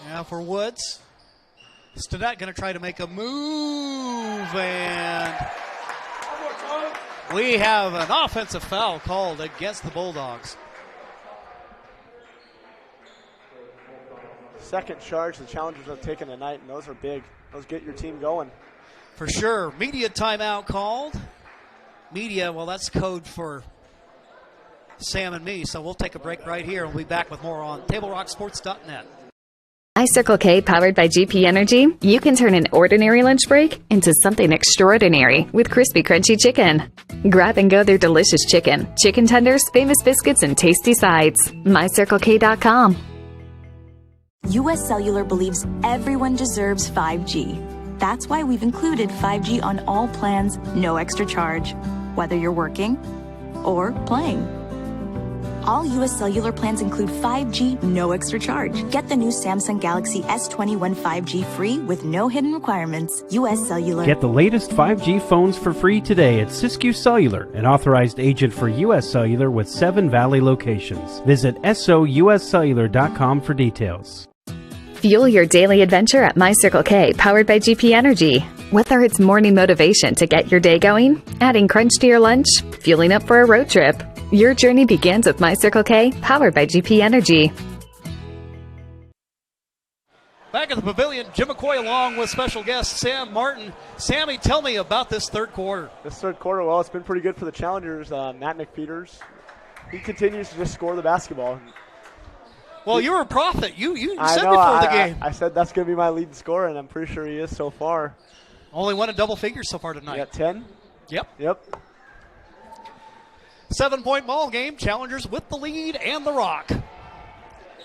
Now for Woods. Stinnett going to try to make a move, and we have an offensive foul called against the Bulldogs. Second charge the Challengers have taken tonight, and those are big. Those get your team going. For sure. Media timeout called. Media, well, that's code for Sam and me, so we'll take a break right here, and we'll be back with more on TableRockSports.net. My Circle K, powered by GP Energy, you can turn an ordinary lunch break into something extraordinary with crispy, crunchy chicken. Grab and go their delicious chicken, chicken tenders, famous biscuits, and tasty sides. MyCircleK.com. US Cellular believes everyone deserves 5G. That's why we've included 5G on all plans, no extra charge, whether you're working or playing. All US Cellular plans include 5G, no extra charge. Get the new Samsung Galaxy S21 5G free with no hidden requirements. US Cellular. Get the latest 5G phones for free today at Siskiyou Cellular, an authorized agent for US Cellular with 7 Valley locations. Visit souscellular.com for details. Fuel your daily adventure at My Circle K, powered by GP Energy. Whether it's morning motivation to get your day going, adding crunch to your lunch, fueling up for a road trip, your journey begins with My Circle K, powered by GP Energy. Back at the pavilion, Jim McCoy along with special guest Sam Martin. Sammy, tell me about this third quarter. This third quarter, well, it's been pretty good for the Challengers. Matt McFeeters, he continues to just score the basketball. Well, you were a prophet. You said before the game. I said that's going to be my leading scorer, and I'm pretty sure he is so far. Only won in double figures so far tonight. You got 10? Yep. 7-point ball game. Challengers with the lead and the rock.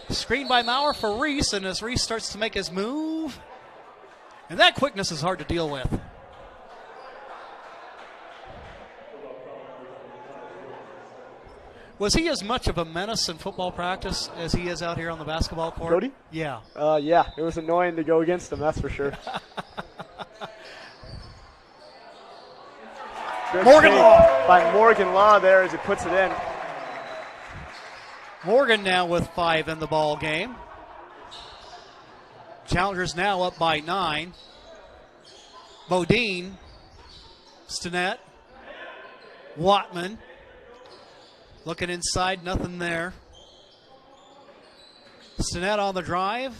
Screen by Maurer for Reese, and as Reese starts to make his move, and that quickness is hard to deal with. Was he as much of a menace in football practice as he is out here on the basketball court? Cody? Yeah. Yeah, it was annoying to go against him, that's for sure. Morgan Law. By Morgan Law there as he puts it in. Morgan now with 5 in the ball game. Challengers now up by 9. Bodine, Stinnett, Watman. Looking inside, nothing there. Stinnett on the drive.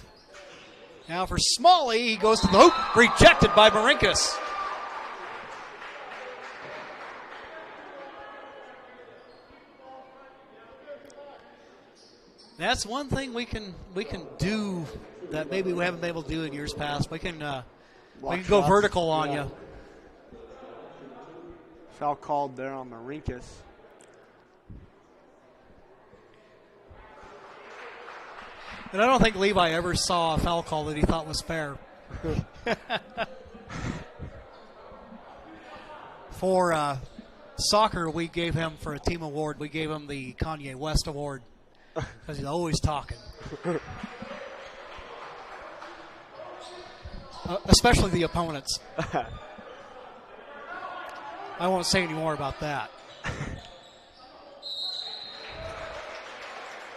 Now for Smalley, he goes to the hoop. Rejected by Marinkus. That's one thing we can do that maybe we haven't been able to do in years past. We can go vertical on you. Foul called there on Marinkus. And I don't think Levi ever saw a foul call that he thought was fair. For soccer, we gave him, for a team award, we gave him the Kanye West Award because he's always talking. Especially the opponents. I won't say any more about that.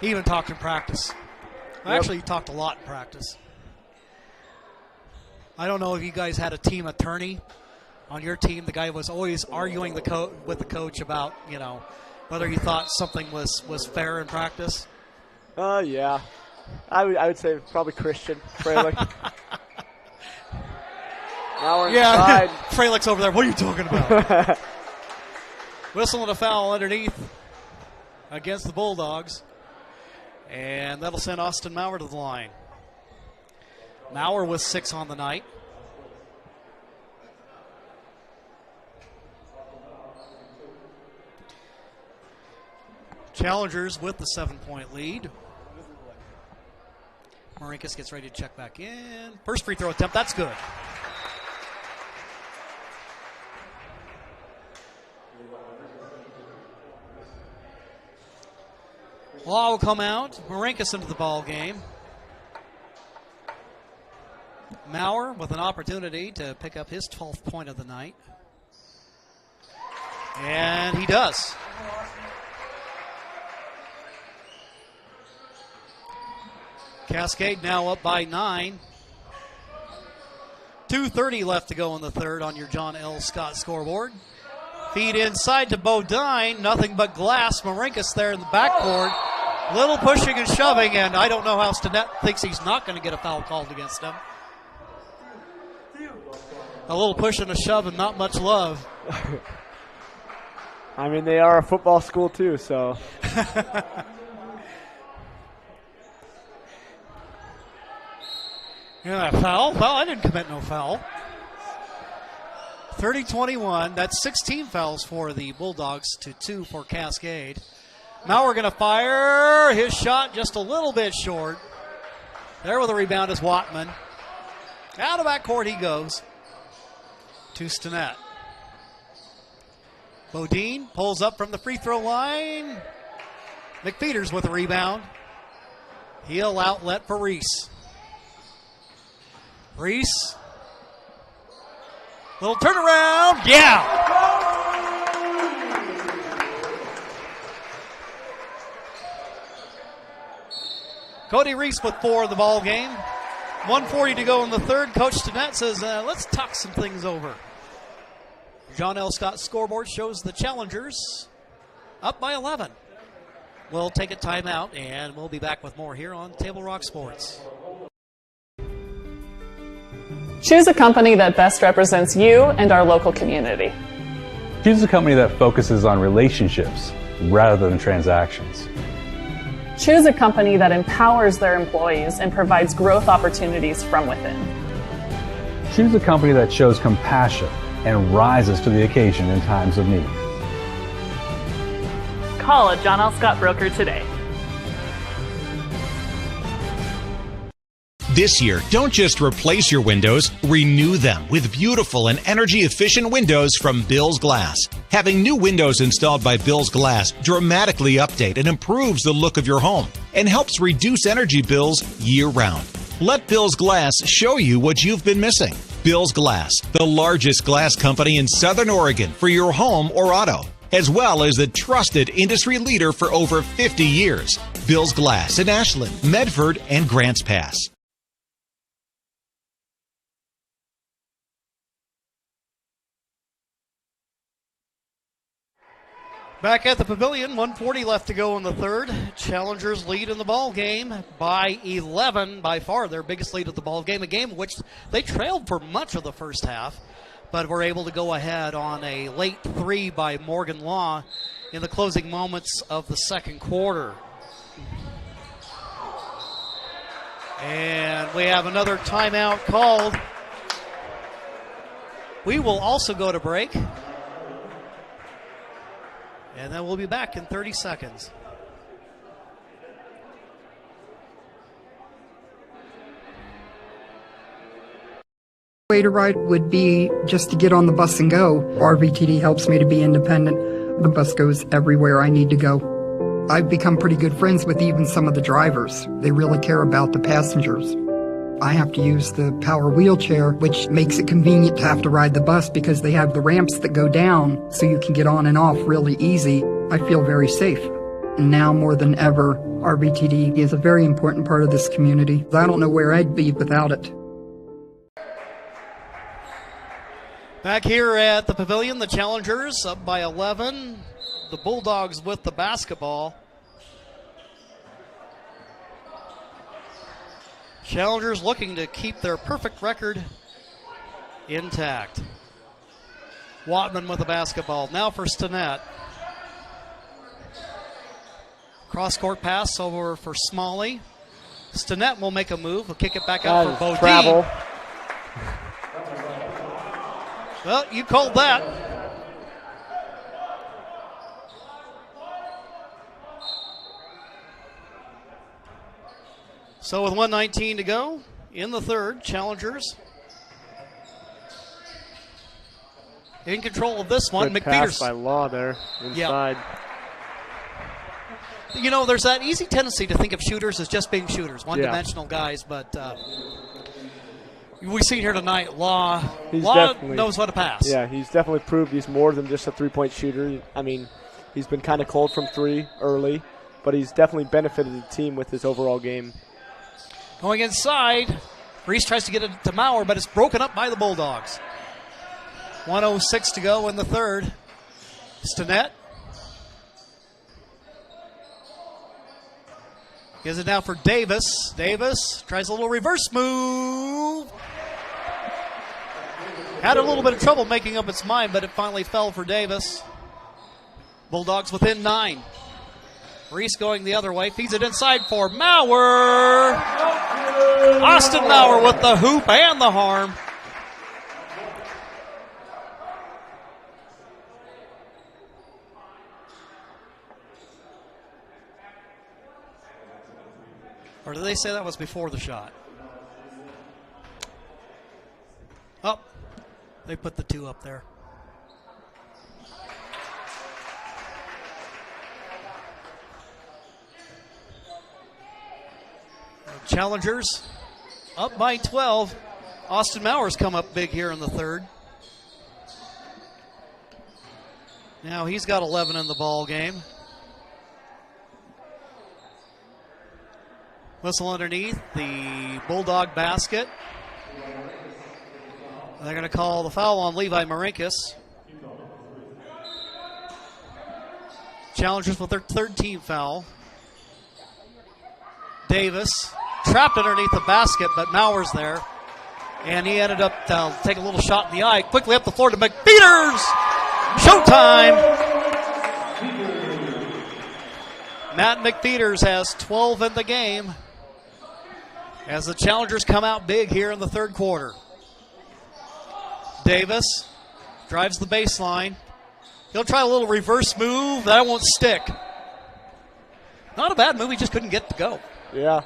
He even talked in practice. Actually, he talked a lot in practice. I don't know if you guys had a team attorney on your team. The guy was always arguing with the coach about, whether he thought something was fair in practice. Yeah. I would say probably Christian Freilich. Now we're inside. Freilich's over there. What are you talking about? Whistle and a foul underneath against the Bulldogs. And that'll send Austin Maurer to the line. Maurer with 6 on the night. Challengers with the 7-point lead. Marinkus gets ready to check back in. First free throw attempt, that's good. Law will come out. Marinkus into the ball game. Maurer with an opportunity to pick up his 12th point of the night. And he does. Cascade now up by 9. 2:30 left to go in the third on your John L. Scott scoreboard. Feed inside to Bodine. Nothing but glass. Marinkus there in the backcourt. Little pushing and shoving, and I don't know how Stinnett thinks he's not going to get a foul called against him. A little push and a shove and not much love. I mean, they are a football school too, so. Yeah, foul? Well, I didn't commit no foul. 30-21. That's 16 fouls for the Bulldogs to 2 for Cascade. Maurer going to fire. His shot just a little bit short. There with the rebound is Watman. Out of backcourt he goes to Stinnett. Bodine pulls up from the free throw line. McPeters with a rebound. He'll outlet for Reese. Reese. Little turnaround. Yeah. Cody Reese with 4 in the ball game. 1:40 to go in the third. Coach Stinnett says, let's talk some things over. John L. Scott scoreboard shows the Challengers up by 11. We'll take a timeout, and we'll be back with more here on Table Rock Sports. Choose a company that best represents you and our local community. Choose a company that focuses on relationships rather than transactions. Choose a company that empowers their employees and provides growth opportunities from within. Choose a company that shows compassion and rises to the occasion in times of need. Call a John L. Scott broker today. This year, don't just replace your windows, renew them with beautiful and energy-efficient windows from Bill's Glass. Having new windows installed by Bill's Glass dramatically update and improves the look of your home and helps reduce energy bills year-round. Let Bill's Glass show you what you've been missing. Bill's Glass, the largest glass company in Southern Oregon for your home or auto, as well as the trusted industry leader for over 50 years. Bill's Glass in Ashland, Medford, and Grants Pass. Back at the Pavilion, 1:40 left to go in the third. Challengers lead in the ball game by 11, by far their biggest lead of the ball game, a game in which they trailed for much of the first half, but were able to go ahead on a late three by Morgan Law in the closing moments of the second quarter. And we have another timeout called. We will also go to break. And then we'll be back in 30 seconds. Way to ride would be just to get on the bus and go. RVTD helps me to be independent. The bus goes everywhere I need to go. I've become pretty good friends with even some of the drivers. They really care about the passengers. I have to use the power wheelchair, which makes it convenient to have to ride the bus because they have the ramps that go down so you can get on and off really easy. I feel very safe. And now more than ever, RVTD is a very important part of this community. I don't know where I'd be without it. Back here at the Pavilion, the Challengers up by 11. The Bulldogs with the basketball. Challengers looking to keep their perfect record intact. Watman with the basketball. Now for Stinnett. Cross-court pass over for Smalley. Stinnett will make a move. He'll kick it back out for Bodine. Travel. Well, you called that. So with 1:19 to go in the third, Challengers in control of this one. Good McPeters pass by Law there inside. Yep. You know, there's that easy tendency to think of shooters as just being shooters, one-dimensional guys, but we've seen here tonight, Law knows how to pass. Yeah, he's definitely proved he's more than just a three-point shooter. I mean, he's been kind of cold from three early, but he's definitely benefited the team with his overall game. Going inside, Reese tries to get it to Maurer, but it's broken up by the Bulldogs. 1:06 to go in the third. Stinnett gives it now for Davis. Davis tries a little reverse move. Had a little bit of trouble making up its mind, but it finally fell for Davis. Bulldogs within 9. Reese going the other way, feeds it inside for Maurer. Austin Maurer with the hoop and the harm. Or did they say that was before the shot? Oh, they put the 2 up there. Challengers up by 12. Austin Maurer's come up big here in the third. Now he's got 11 in the ball game. Whistle underneath the Bulldog basket. They're going to call the foul on Levi Marinkus. Challengers with their third team foul. Davis trapped underneath the basket, but Maurer's there. And he ended up taking a little shot in the eye. Quickly up the floor to McPeters. Showtime. Matt McPeters has 12 in the game as the Challengers come out big here in the third quarter. Davis drives the baseline. He'll try a little reverse move. That won't stick. Not a bad move. He just couldn't get to go. Yeah.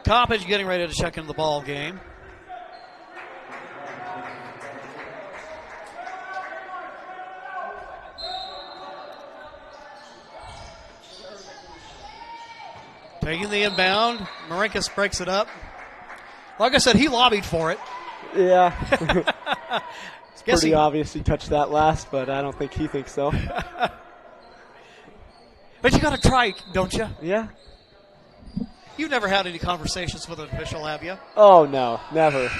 Coppage getting ready to check into the ball game. Taking the inbound. Marinkus breaks it up. Like I said, he lobbied for it. Yeah. It's pretty obvious he touched that last, but I don't think he thinks so. But you got to try, don't you? Yeah. You've never had any conversations with an official, have you? Oh, no, never.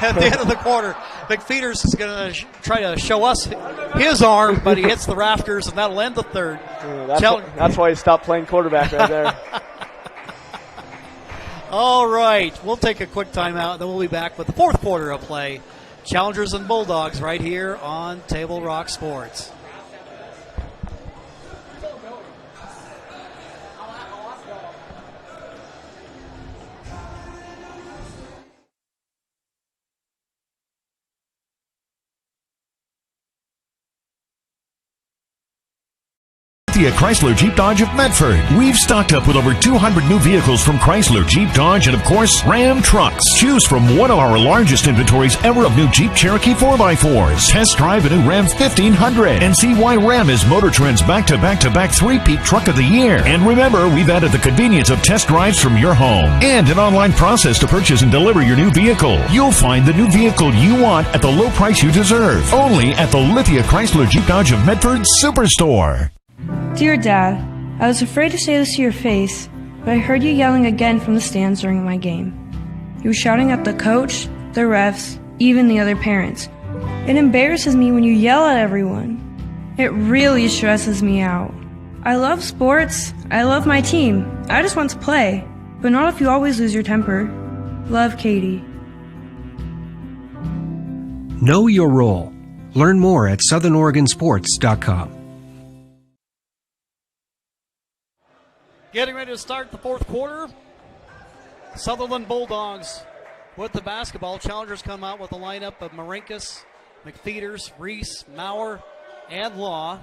At the end of the quarter, McFeeters is going to try to show us his arm, but he hits the rafters, and that'll end the third. That's why he stopped playing quarterback right there. All right, we'll take a quick timeout, then we'll be back with the fourth quarter of play. Challengers and Bulldogs right here on Table Rock Sports. Chrysler Jeep Dodge of Medford. We've stocked up with over 200 new vehicles from Chrysler, Jeep Dodge, and of course, Ram Trucks. Choose from one of our largest inventories ever of new Jeep Cherokee 4x4s. Test drive a new Ram 1500 and see why Ram is Motor Trend's back-to-back-to-back three-peat truck of the year. And remember, we've added the convenience of test drives from your home and an online process to purchase and deliver your new vehicle. You'll find the new vehicle you want at the low price you deserve. Only at the Lithia Chrysler Jeep Dodge of Medford Superstore. Dear Dad, I was afraid to say this to your face, but I heard you yelling again from the stands during my game. You were shouting at the coach, the refs, even the other parents. It embarrasses me when you yell at everyone. It really stresses me out. I love sports. I love my team. I just want to play, but not if you always lose your temper. Love, Katie. Know your role. Learn more at SouthernOregonSports.com. Getting ready to start the fourth quarter. Sutherlin Bulldogs with the basketball. Challengers come out with a lineup of Marinkus, McFeeters, Reese, Maurer, and Law.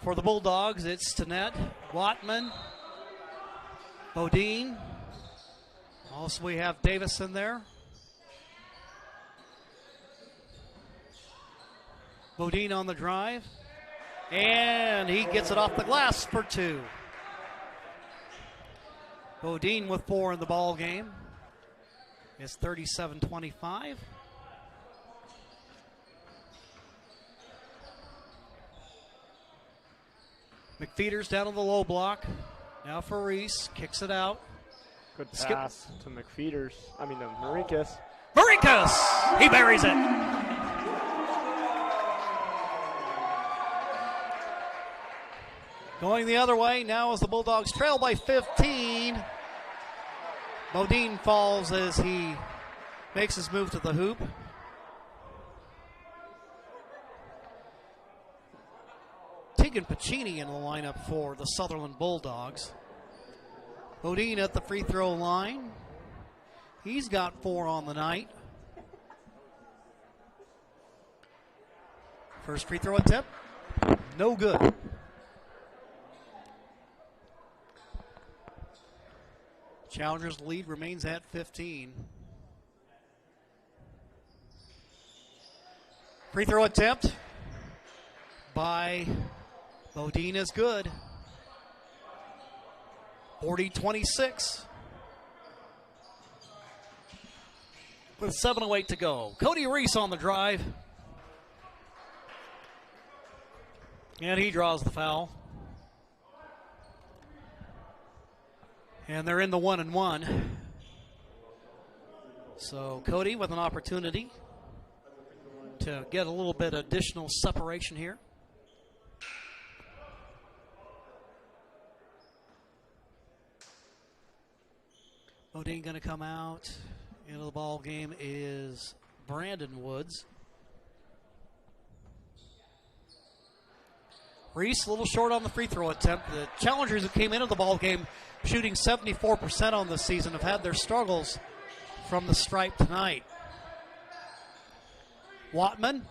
For the Bulldogs, it's Stinnett, Watman, Bodine. Also, we have Davis in there. Bodine on the drive. And he gets it off the glass for two. Bodine with 4 in the ball game. It's 37-25. McFeeters down on the low block. Now for Reese. Kicks it out. Good pass to McFeeters. I mean, to Marinkus. Marinkus! He buries it. Going the other way now as the Bulldogs trail by 15. Bodine falls as he makes his move to the hoop. Tegan Pacini in the lineup for the Sutherlin Bulldogs. Bodine at the free throw line. He's got 4 on the night. First free throw attempt, no good. Challengers' lead remains at 15. Free throw attempt by Bodine is good. 40-26. With 7:08 to go. Cody Reese on the drive. And he draws the foul. And they're in the 1-and-1. So Cody with an opportunity to get a little bit additional separation here. Bodine going to come out. Into the ball game is Brandon Woods. Reese a little short on the free throw attempt. The Challengers who came into the ball game shooting 74% on this season have had their struggles from the stripe tonight. Watman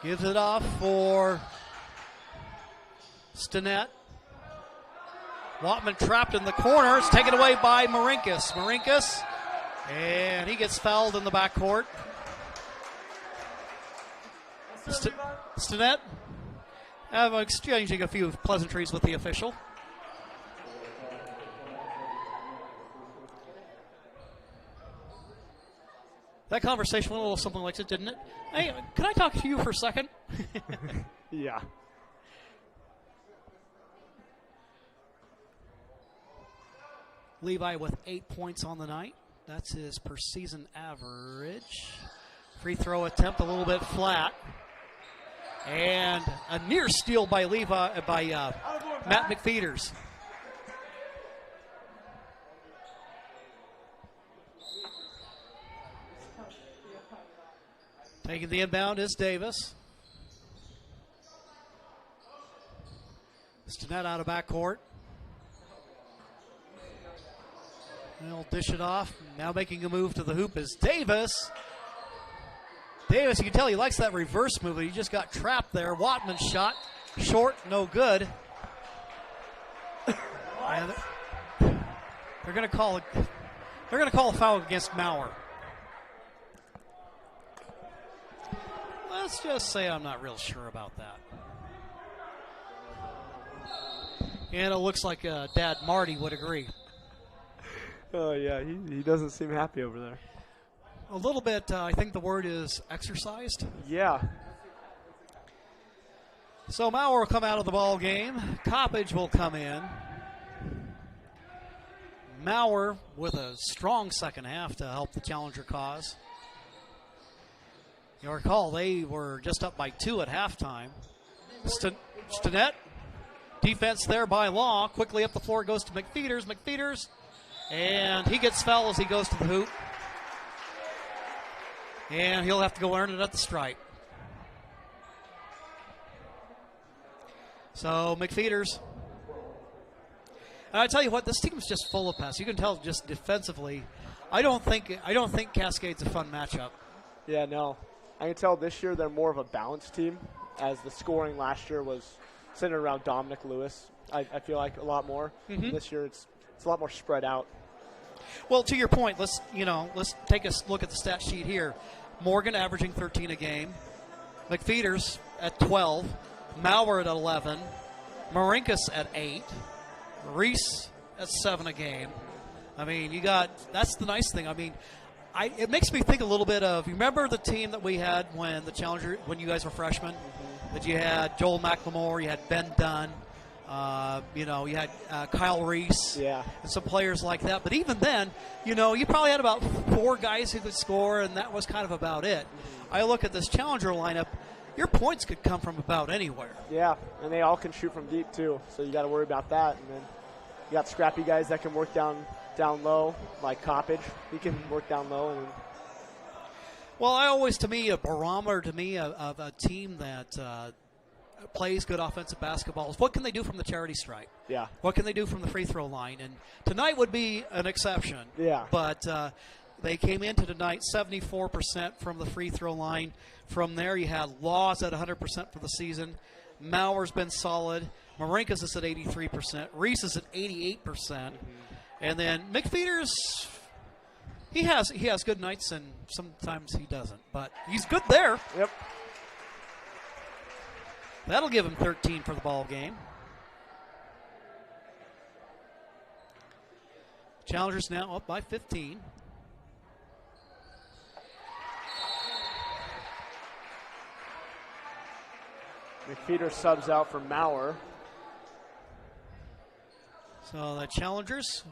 gives it off for Stinnett. Watman trapped in the corner. It's taken away by Marinkus. Marinkus, and he gets fouled in the backcourt. Stinnett exchanging a few pleasantries with the official. That conversation went a little something like that, didn't it? Hey, can I talk to you for a second? Yeah. Levi with 8 points on the night. That's his per season average. Free throw attempt a little bit flat. And a near steal by Levi, by Matt McFeeters. Taking the inbound is Davis. Stinnett out of backcourt. They'll dish it off. Now making a move to the hoop is Davis. Davis, you can tell he likes that reverse move, but he just got trapped there. Watman's shot, short, no good. And they're going to call a foul against Maurer. Let's just say I'm not real sure about that. And it looks like Dad Marty would agree. Oh, yeah, he doesn't seem happy over there. A little bit, I think the word is exercised. Yeah. So Maurer will come out of the ball game. Coppage will come in. Maurer with a strong second half to help the Challenger cause. You'll recall they were just up by 2 at halftime. Stinnett, defense there by Law. Quickly up the floor goes to McFeeters. McFeeters, and he gets fouled as he goes to the hoop. And he'll have to go earn it at the stripe. So McFeeters. And I tell you what, this team is just full of pass. You can tell just defensively. I don't think Cascade's a fun matchup. Yeah, no. I can tell this year they're more of a balanced team, as the scoring last year was centered around Dominic Lewis. I feel like a lot more. Mm-hmm. This year it's a lot more spread out. Well, to your point, let's take a look at the stat sheet here. Morgan averaging 13 a game. McFeeters at 12. Maurer at 11. Marinkus at 8. Reese at 7 a game. I mean, that's the nice thing. I mean, it makes me think a little bit of, you remember the team that we had when you guys were freshmen? Mm-hmm. That you had Joel McLemore, you had Ben Dunn, you had Kyle Reese, and some players like that. But even then, you probably had about 4 guys who could score, and that was kind of about it. Mm-hmm. I look at this Challenger lineup, your points could come from about anywhere. Yeah, and they all can shoot from deep too, so you got to worry about that. And then you got scrappy guys that can work down low, like Coppage. He can work down low. And well, a barometer to me of a team that plays good offensive basketball is what can they do from the charity stripe? Yeah. What can they do from the free throw line? And tonight would be an exception. Yeah. But they came into tonight 74% from the free throw line. From there, you had Laws at 100% for the season. Maurer's been solid. Marinkus is at 83%. Reese is at 88%. Mm-hmm. And then McFeeters, he has good nights and sometimes he doesn't. But he's good there. Yep. That'll give him 13 for the ball game. Challengers now up by 15. McFeeters subs out for Maurer. So the Challengers,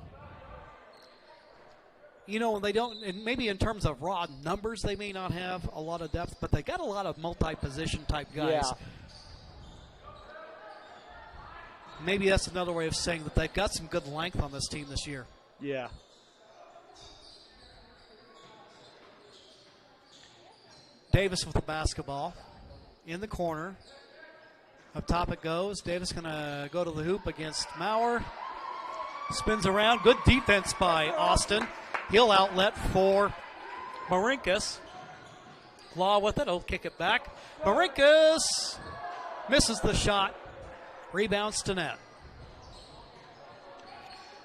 they don't, and maybe in terms of raw numbers, they may not have a lot of depth, but they got a lot of multi-position type guys. Yeah. Maybe that's another way of saying that they've got some good length on this team this year. Yeah. Davis with the basketball in the corner. Up top it goes. Davis going to go to the hoop against Maurer. Spins around. Good defense by Austin. He'll outlet for Marinkus. Law with it. He'll kick it back. Marinkus misses the shot. Rebounds to net.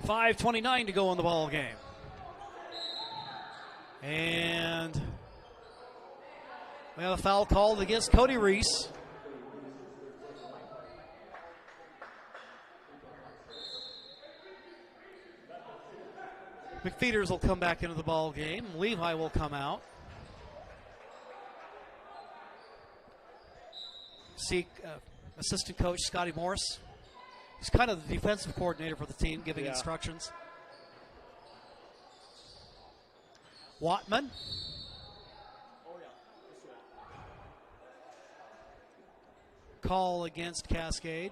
5:29 to go in the ball game. And we have a foul called against Cody Reese. McFeeters will come back into the ball game. Levi will come out. See assistant coach Scotty Morris. He's kind of the defensive coordinator for the team, giving instructions. Watman. Call against Cascade.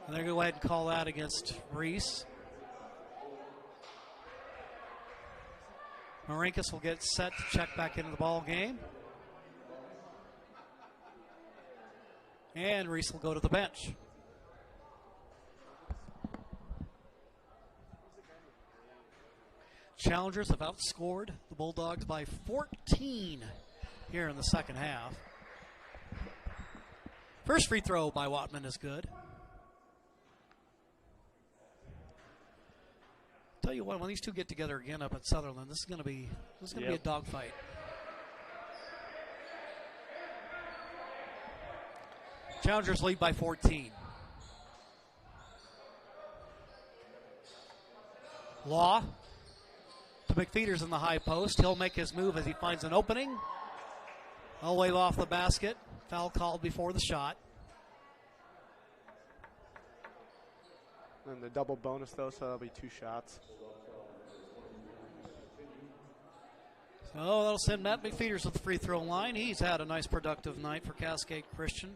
And they're going to go ahead and call that against Reese. Marinkus will get set to check back into the ball game. And Reese will go to the bench. Challengers have outscored the Bulldogs by 14 here in the second half. First free throw by Watman is good. Tell you what, when these two get together again up at Sutherlin, this is going to be a dogfight. Challengers lead by 14. Law to McFeeters in the high post. He'll make his move as he finds an opening. I'll wave off the basket. Foul called before the shot. And the double bonus, though, so that'll be 2 shots. So that'll send Matt McFeeters to the free throw line. He's had a nice productive night for Cascade Christian.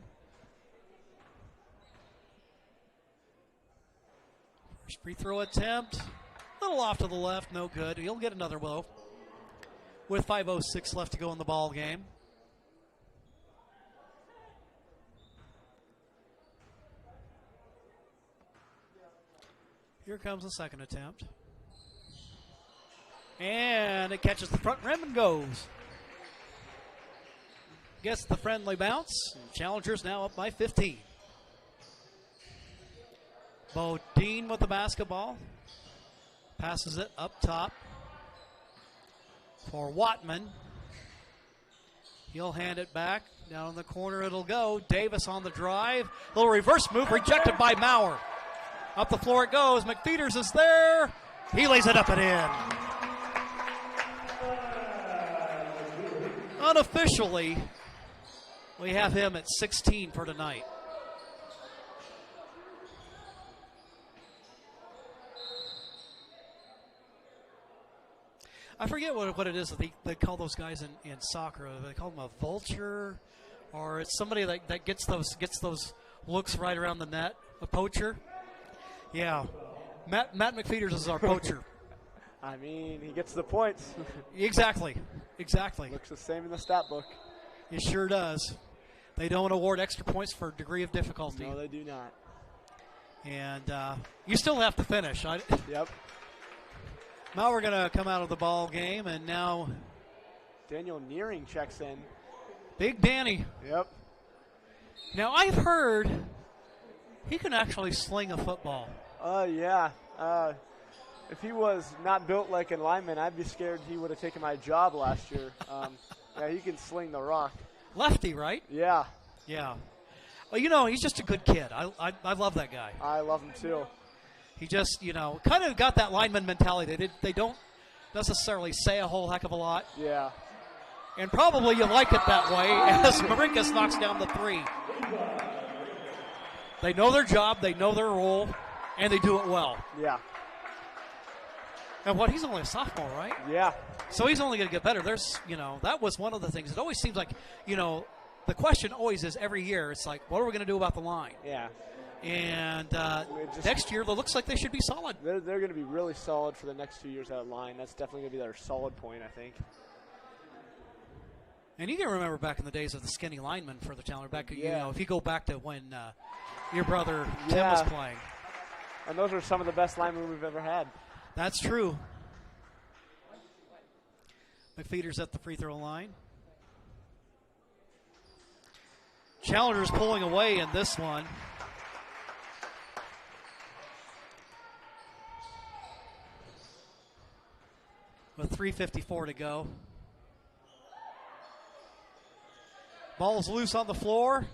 First free throw attempt. A little off to the left, no good. He'll get another blow with 5:06 left to go in the ball game. Here comes the second attempt. And it catches the front rim and goes. Gets the friendly bounce. Challengers now up by 15. Bodine with the basketball. Passes it up top for Watman. He'll hand it back. Down in the corner it'll go. Davis on the drive. Little reverse move rejected by Maurer. Up the floor it goes. McFeeters is there. He lays it up and in. Unofficially, we have him at 16 for tonight. I forget what it is that they call those guys in soccer. They call them a vulture, or it's somebody that gets those looks right around the net. A poacher. Yeah, Matt McFeeters is our poacher. I mean, he gets the points. Exactly. Looks the same in the stat book. It sure does. They don't award extra points for degree of difficulty. No, they do not. And you still have to finish. Yep. Now we're going to come out of the ball game, and now Daniel Nearing checks in. Big Danny. Yep. Now I've heard he can actually sling a football. Yeah. If he was not built like a lineman, I'd be scared he would have taken my job last year. Yeah, he can sling the rock. Lefty, right? Yeah. Yeah. Well, he's just a good kid. I love that guy. I love him too. He just, kind of got that lineman mentality. They don't necessarily say a whole heck of a lot. Yeah. And probably you like it that way as Marinkus knocks down the 3. They know their job, they know their role, and they do it well. Yeah. And he's only a sophomore, right? Yeah. So he's only going to get better. There's, that was one of the things. It always seems like, the question always is every year, it's like, what are we going to do about the line? Yeah. And next year, it looks like they should be solid. They're going to be really solid for the next 2 years at line. That's definitely going to be their solid point, I think. And you can remember back in the days of the skinny lineman for the Challenger. If you go back to when your brother Tim was playing. And those are some of the best linemen we've ever had. That's true. McFeeters at the free throw line. Challengers pulling away in this one. with 3:54 to go. Ball's loose on the floor.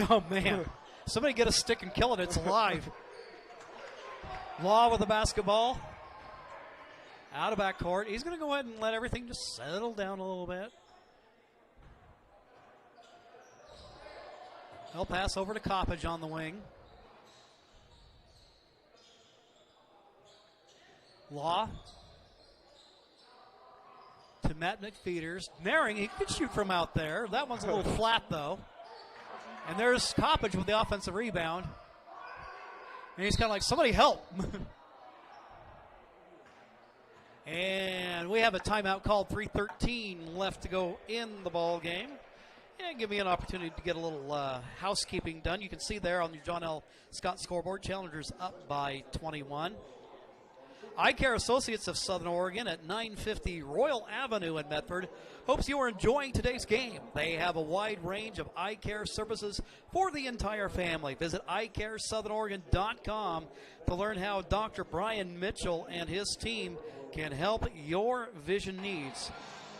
Oh, man. Somebody get a stick and kill it. It's alive. Law with the basketball. Out of backcourt. He's going to go ahead and let everything just settle down a little bit. He'll pass over to Coppage on the wing. Law to Matt McFeeters. Naring, he could shoot from out there. That one's a little flat, though. And there's Coppage with the offensive rebound. And he's kind of like, somebody help. And we have a timeout called. 3:13 left to go in the ball game. And give me an opportunity to get a little housekeeping done. You can see there on your John L. Scott scoreboard, Challengers up by 21. Eye Care Associates of Southern Oregon at 950 Royal Avenue in Medford hopes you are enjoying today's game. They have a wide range of eye care services for the entire family. Visit eyecaresouthern.oregon.com to learn how Dr. Brian Mitchell and his team can help your vision needs.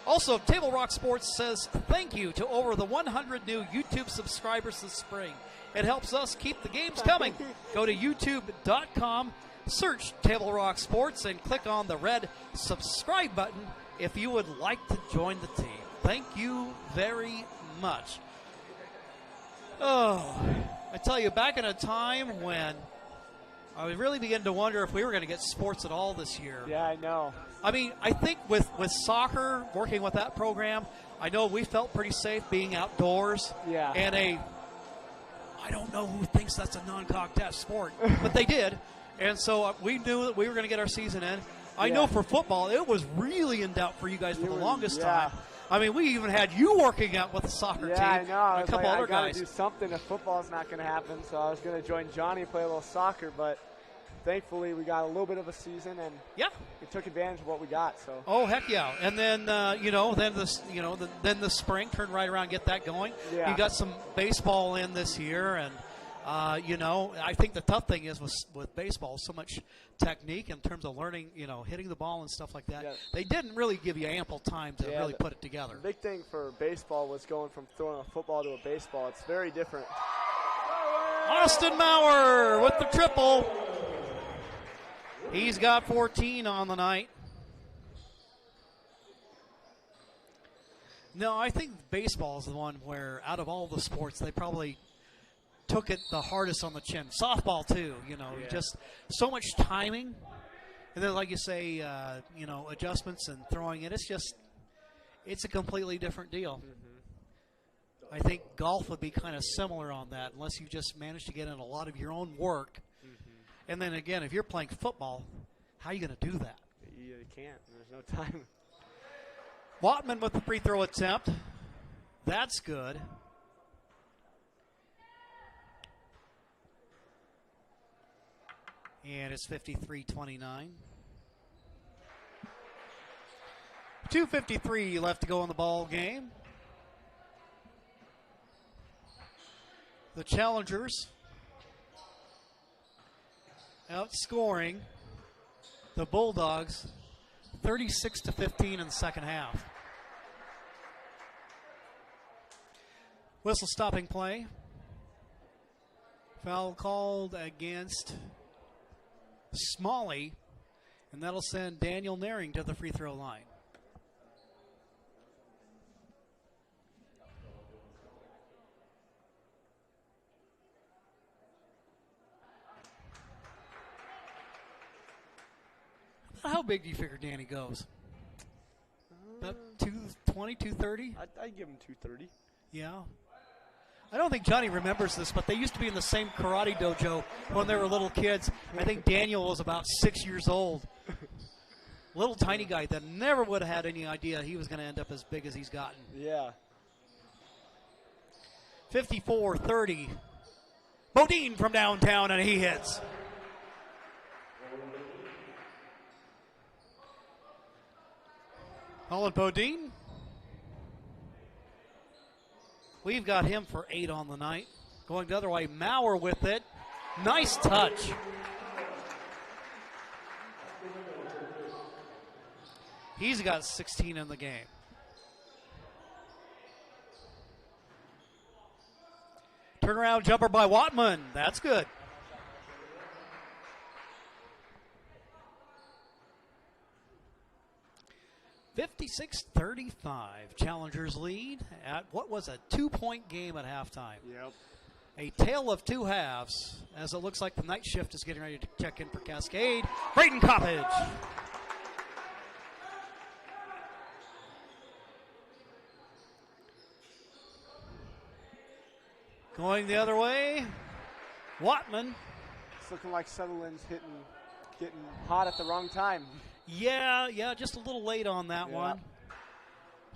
Also, Table Rock Sports says thank you to over the 100 new YouTube subscribers this spring. It helps us keep the games coming. Go to youtube.com, search Table Rock Sports, and click on the red subscribe button if you would like to join the team. Thank you very much. Oh, I tell you, back in a time when I really began to wonder if we were going to get sports at all this year. Yeah, I know. I mean, I think with soccer, working with that program, I know we felt pretty safe being outdoors. Yeah. And I don't know who thinks that's a non-contact sport, but they did. And so we knew that we were going to get our season in. I know for football, it was really in doubt for you guys for the longest time. I mean, we even had you working out with the soccer team. Yeah, I know. And a couple other I gotta guys. do something if football's not going to happen. So I was going to join Johnny and play a little soccer, but thankfully we got a little bit of a season and we took advantage of what we got. So heck yeah! And then then the spring turn right around, get that going. Yeah. You got some baseball in this year, and I think the tough thing is with baseball, so much technique in terms of learning, hitting the ball and stuff like that. Yeah. They didn't really give you ample time to really put it together. The big thing for baseball was going from throwing a football to a baseball. It's very different. Austin Maurer with the triple. He's got 14 on the night. No, I think baseball is the one where, out of all the sports, they probably took it the hardest on the chin. Softball, too, just so much timing. And then, like you say, adjustments and throwing it. It's a completely different deal. I think golf would be kind of similar on that, unless you just manage to get in a lot of your own work. And then again, if you're playing football, how are you going to do that? You can't. There's no time. Wattman with the free throw attempt. That's good. And it's 53-29. 2:53 left to go in the ball game. The Challengers outscoring the Bulldogs 36-15 in the second half. Whistle stopping play. Foul called against Smalley, and that'll send Daniel Naring to the free throw line. How big do you figure Danny goes? About 220, 230? I'd give him 230. Yeah. I don't think Johnny remembers this, but they used to be in the same karate dojo when they were little kids. I think Daniel was about 6 years old. Little tiny guy that never would have had any idea he was going to end up as big as he's gotten. Yeah. 54-30. Bodine from downtown, and he hits. Colin Bodine. We've got him for 8 on the night. Going the other way, Maurer with it. Nice touch. He's got 16 in the game. Turnaround jumper by Watman. That's good. (56-35). Challengers lead at what was a 2-point game at halftime. Yep. A tale of two halves, as it looks like the night shift is getting ready to check in for Cascade. Braden Coppage. Going the other way, Watman. It's looking like Sutherlin's getting hot at the wrong time. Yeah, just a little late on that one.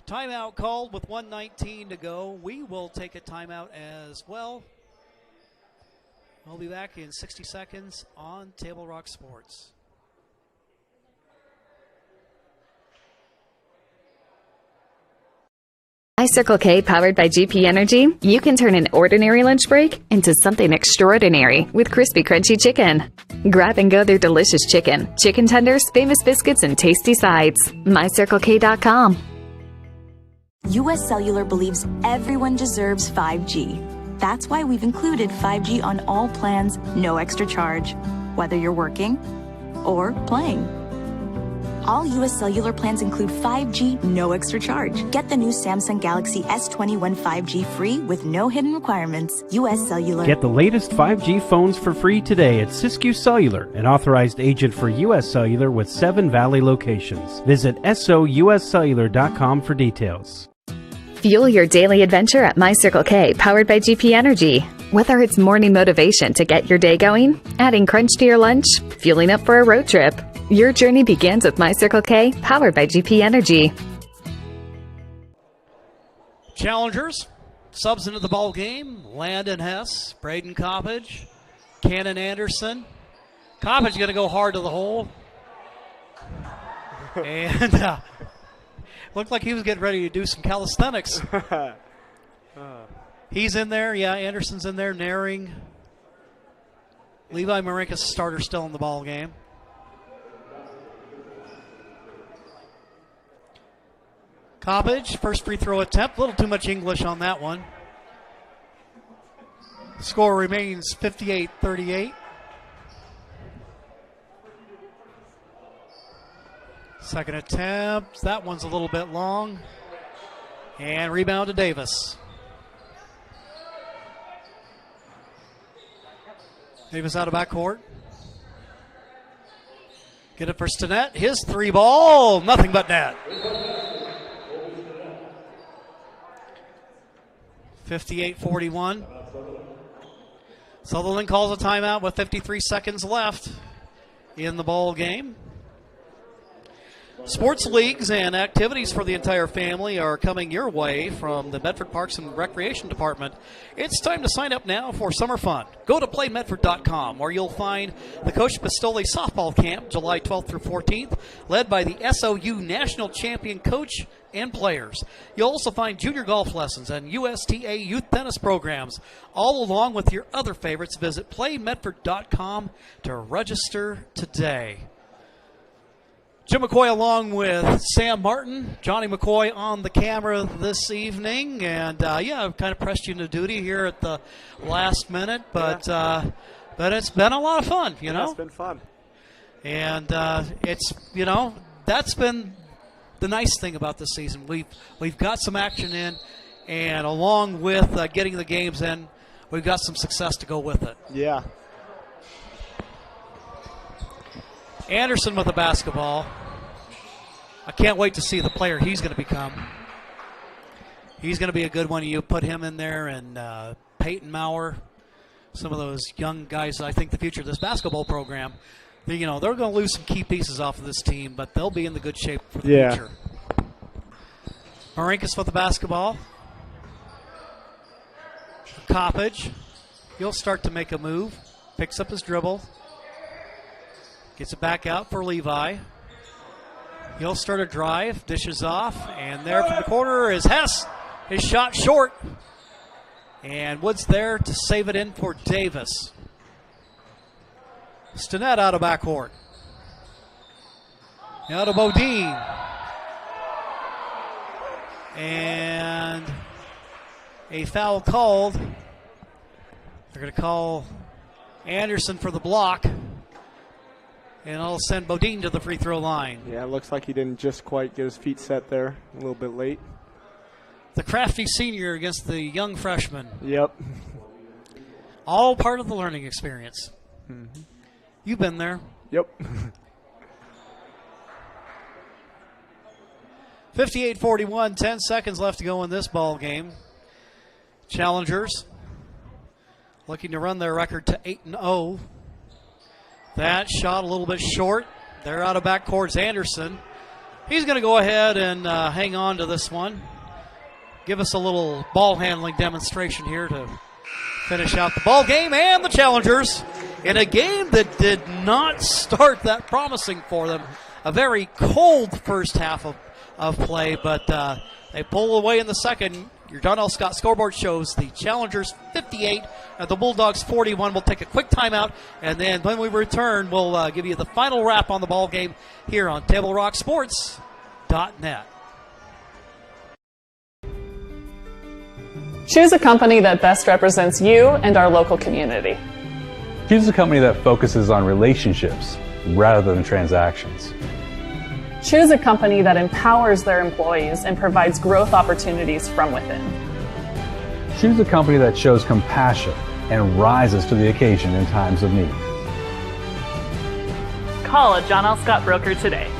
Timeout called with 1:19 to go. We will take a timeout as well. We'll be back in 60 seconds on Table Rock Sports. At Circle K, powered by GP Energy, you can turn an ordinary lunch break into something extraordinary with crispy, crunchy chicken. Grab and go their delicious chicken, chicken tenders, famous biscuits, and tasty sides. MyCircleK.com. US Cellular believes everyone deserves 5G. That's why we've included 5G on all plans, no extra charge, whether you're working or playing. All US Cellular plans include 5G, no extra charge. Get the new Samsung Galaxy S21 5G free with no hidden requirements. US Cellular. Get the latest 5G phones for free today at Siskiyou Cellular, an authorized agent for US Cellular with 7 Valley locations. Visit souscellular.com for details. Fuel your daily adventure at MyCircleK, powered by GP Energy. Whether it's morning motivation to get your day going, adding crunch to your lunch, fueling up for a road trip, your journey begins with MyCircleK, powered by GP Energy. Challengers, subs into the ball game. Landon Hess, Braden Coppage, Cannon Anderson. Coppage going to go hard to the hole. And looked like he was getting ready to do some calisthenics. He's in there. Yeah, Anderson's in there, Naring. Levi Marinkas, starter, still in the ball game. Coppage, first free throw attempt. A little too much English on that one. Score remains 58-38. Second attempt. That one's a little bit long. And rebound to Davis. Davis out of backcourt. Get it for Stinnett. His three ball. Nothing but net. 58-41. Sutherlin calls a timeout with 53 seconds left in the ball game. Sports leagues and activities for the entire family are coming your way from the Medford Parks and Recreation Department. It's time to sign up now for summer fun. Go to playmedford.com, where you'll find the Coach Pistole Softball Camp, July 12th through 14th, led by the SOU National Champion coach and players. You'll also find junior golf lessons and USTA youth tennis programs, all along with your other favorites. Visit playmedford.com to register today. Jim McCoy along with Sam Martin. Johnny McCoy on the camera this evening. And, I've kind of pressed you into duty here at the last minute. But it's been a lot of fun, you know. It's been fun. And that's been the nice thing about this season. We've got some action in. And along with getting the games in, we've got some success to go with it. Yeah. Anderson with the basketball. I can't wait to see the player he's going to become. He's going to be a good one. You put him in there, and Peyton Maurer, some of those young guys, I think the future of this basketball program, they're going to lose some key pieces off of this team, but they'll be in the good shape for the future. Marinkas with the basketball. Coppage. He'll start to make a move. Picks up his dribble. Gets it back out for Levi. He'll start a drive, dishes off, and there from the corner is Hess. His shot short. And Wood's there to save it in for Davis. Stinnett out of backcourt. Now to Bodine. And a foul called. They're going to call Anderson for the block. And I'll send Bodine to the free throw line. Yeah, it looks like he didn't just quite get his feet set there. A little bit late. The crafty senior against the young freshman. Yep. All part of the learning experience. Mm-hmm. You've been there. Yep. 58-41, 10 seconds left to go in this ball game. Challengers looking to run their record to 8-0. That shot a little bit short. They're out of backcourt. Anderson. He's going to go ahead and hang on to this one. Give us a little ball handling demonstration here to finish out the ball game. And the Challengers, in a game that did not start that promising for them, a very cold first half of play, but they pull away in the second. Your Donnell Scott scoreboard shows the Challengers 58 and the Bulldogs 41. We'll take a quick timeout, and then when we return, we'll give you the final wrap on the ball game here on TableRockSports.net. Choose a company that best represents you and our local community. Choose a company that focuses on relationships rather than transactions. Choose a company that empowers their employees and provides growth opportunities from within. Choose a company that shows compassion and rises to the occasion in times of need. Call a John L. Scott broker today.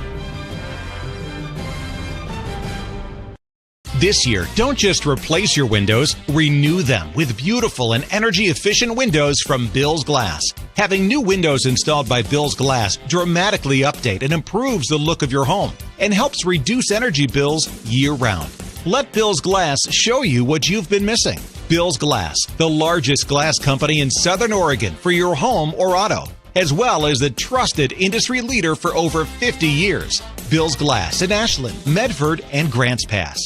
This year, don't just replace your windows, renew them with beautiful and energy-efficient windows from Bill's Glass. Having new windows installed by Bill's Glass dramatically update and improves the look of your home and helps reduce energy bills year-round. Let Bill's Glass show you what you've been missing. Bill's Glass, the largest glass company in Southern Oregon for your home or auto, as well as the trusted industry leader for over 50 years. Bill's Glass in Ashland, Medford, and Grants Pass.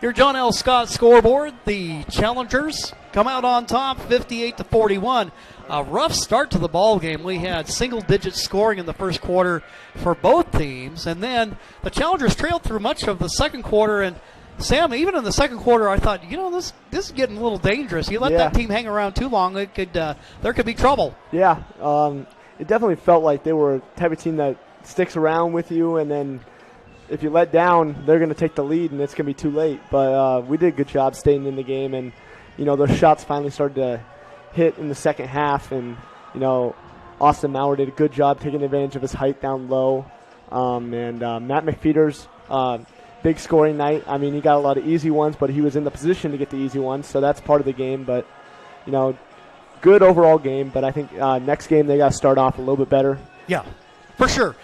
Your John L. Scott scoreboard, the Challengers come out on top 58-41. A rough start to the ball game. We had single-digit scoring in the first quarter for both teams, and then the Challengers trailed through much of the second quarter. And Sam, even in the second quarter, I thought, this is getting a little dangerous. You let that team hang around too long, there could be trouble. Yeah, it definitely felt like they were the type of team that sticks around with you, and then if you let down, they're going to take the lead, and it's going to be too late. But we did a good job staying in the game, and, those shots finally started to hit in the second half. And, Austin Maurer did a good job taking advantage of his height down low. And Matt McFeeder's big scoring night. I mean, he got a lot of easy ones, but he was in the position to get the easy ones, so that's part of the game. But, good overall game. But I think next game they got to start off a little bit better. Yeah. For sure.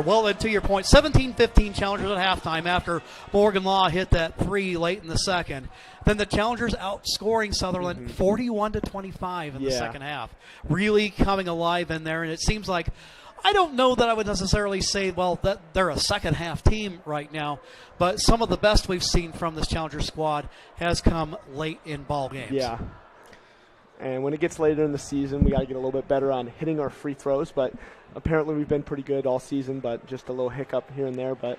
Well, and to your point, 17-15 Challengers at halftime after Morgan Law hit that three late in the second. Then the Challengers outscoring Sutherlin 41-25 in the second half. Really coming alive in there, and it seems like, I don't know that I would necessarily say, that they're a second half team right now, but some of the best we've seen from this Challenger squad has come late in ball games. Yeah. And when it gets later in the season, we got to get a little bit better on hitting our free throws. But apparently we've been pretty good all season, but just a little hiccup here and there. But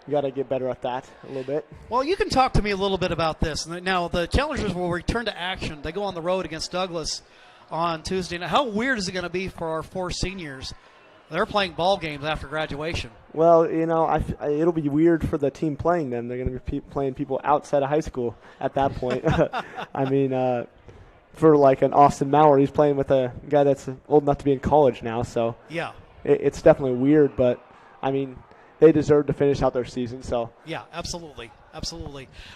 we got to get better at that a little bit. Well, you can talk to me a little bit about this. Now, the Challengers will return to action. They go on the road against Douglas on Tuesday. Now, how weird is it going to be for our four seniors? They're playing ball games after graduation. Well, it'll be weird for the team playing them. They're going to be playing people outside of high school at that point. I mean, for like an Austin Maurer, he's playing with a guy that's old enough to be in college now. So yeah, it's definitely weird, but I mean, they deserve to finish out their season. So yeah, absolutely.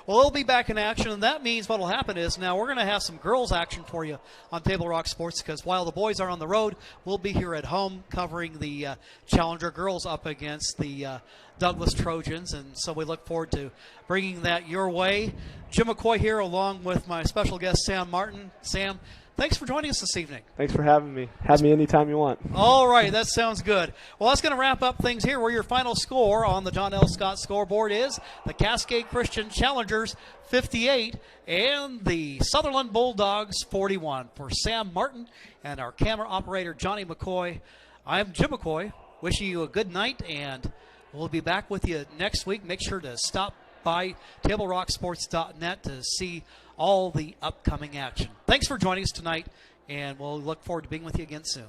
Well, they'll be back in action, and that means what will happen is now we're going to have some girls action for you on Table Rock Sports, because while the boys are on the road, we'll be here at home covering the Challenger girls up against the Douglas Trojans, and so we look forward to bringing that your way. Jim McCoy here along with my special guest, Sam Martin. Sam, thanks for joining us this evening. Thanks for having me. Have me anytime you want. All right, that sounds good. Well, that's going to wrap up things here, where your final score on the John L. Scott scoreboard is the Cascade Christian Challengers 58 and the Sutherlin Bulldogs 41. For Sam Martin and our camera operator, Johnny McCoy, I'm Jim McCoy, wishing you a good night, and we'll be back with you next week. Make sure to stop by TableRockSports.net to see all the upcoming action. Thanks for joining us tonight, and we'll look forward to being with you again soon.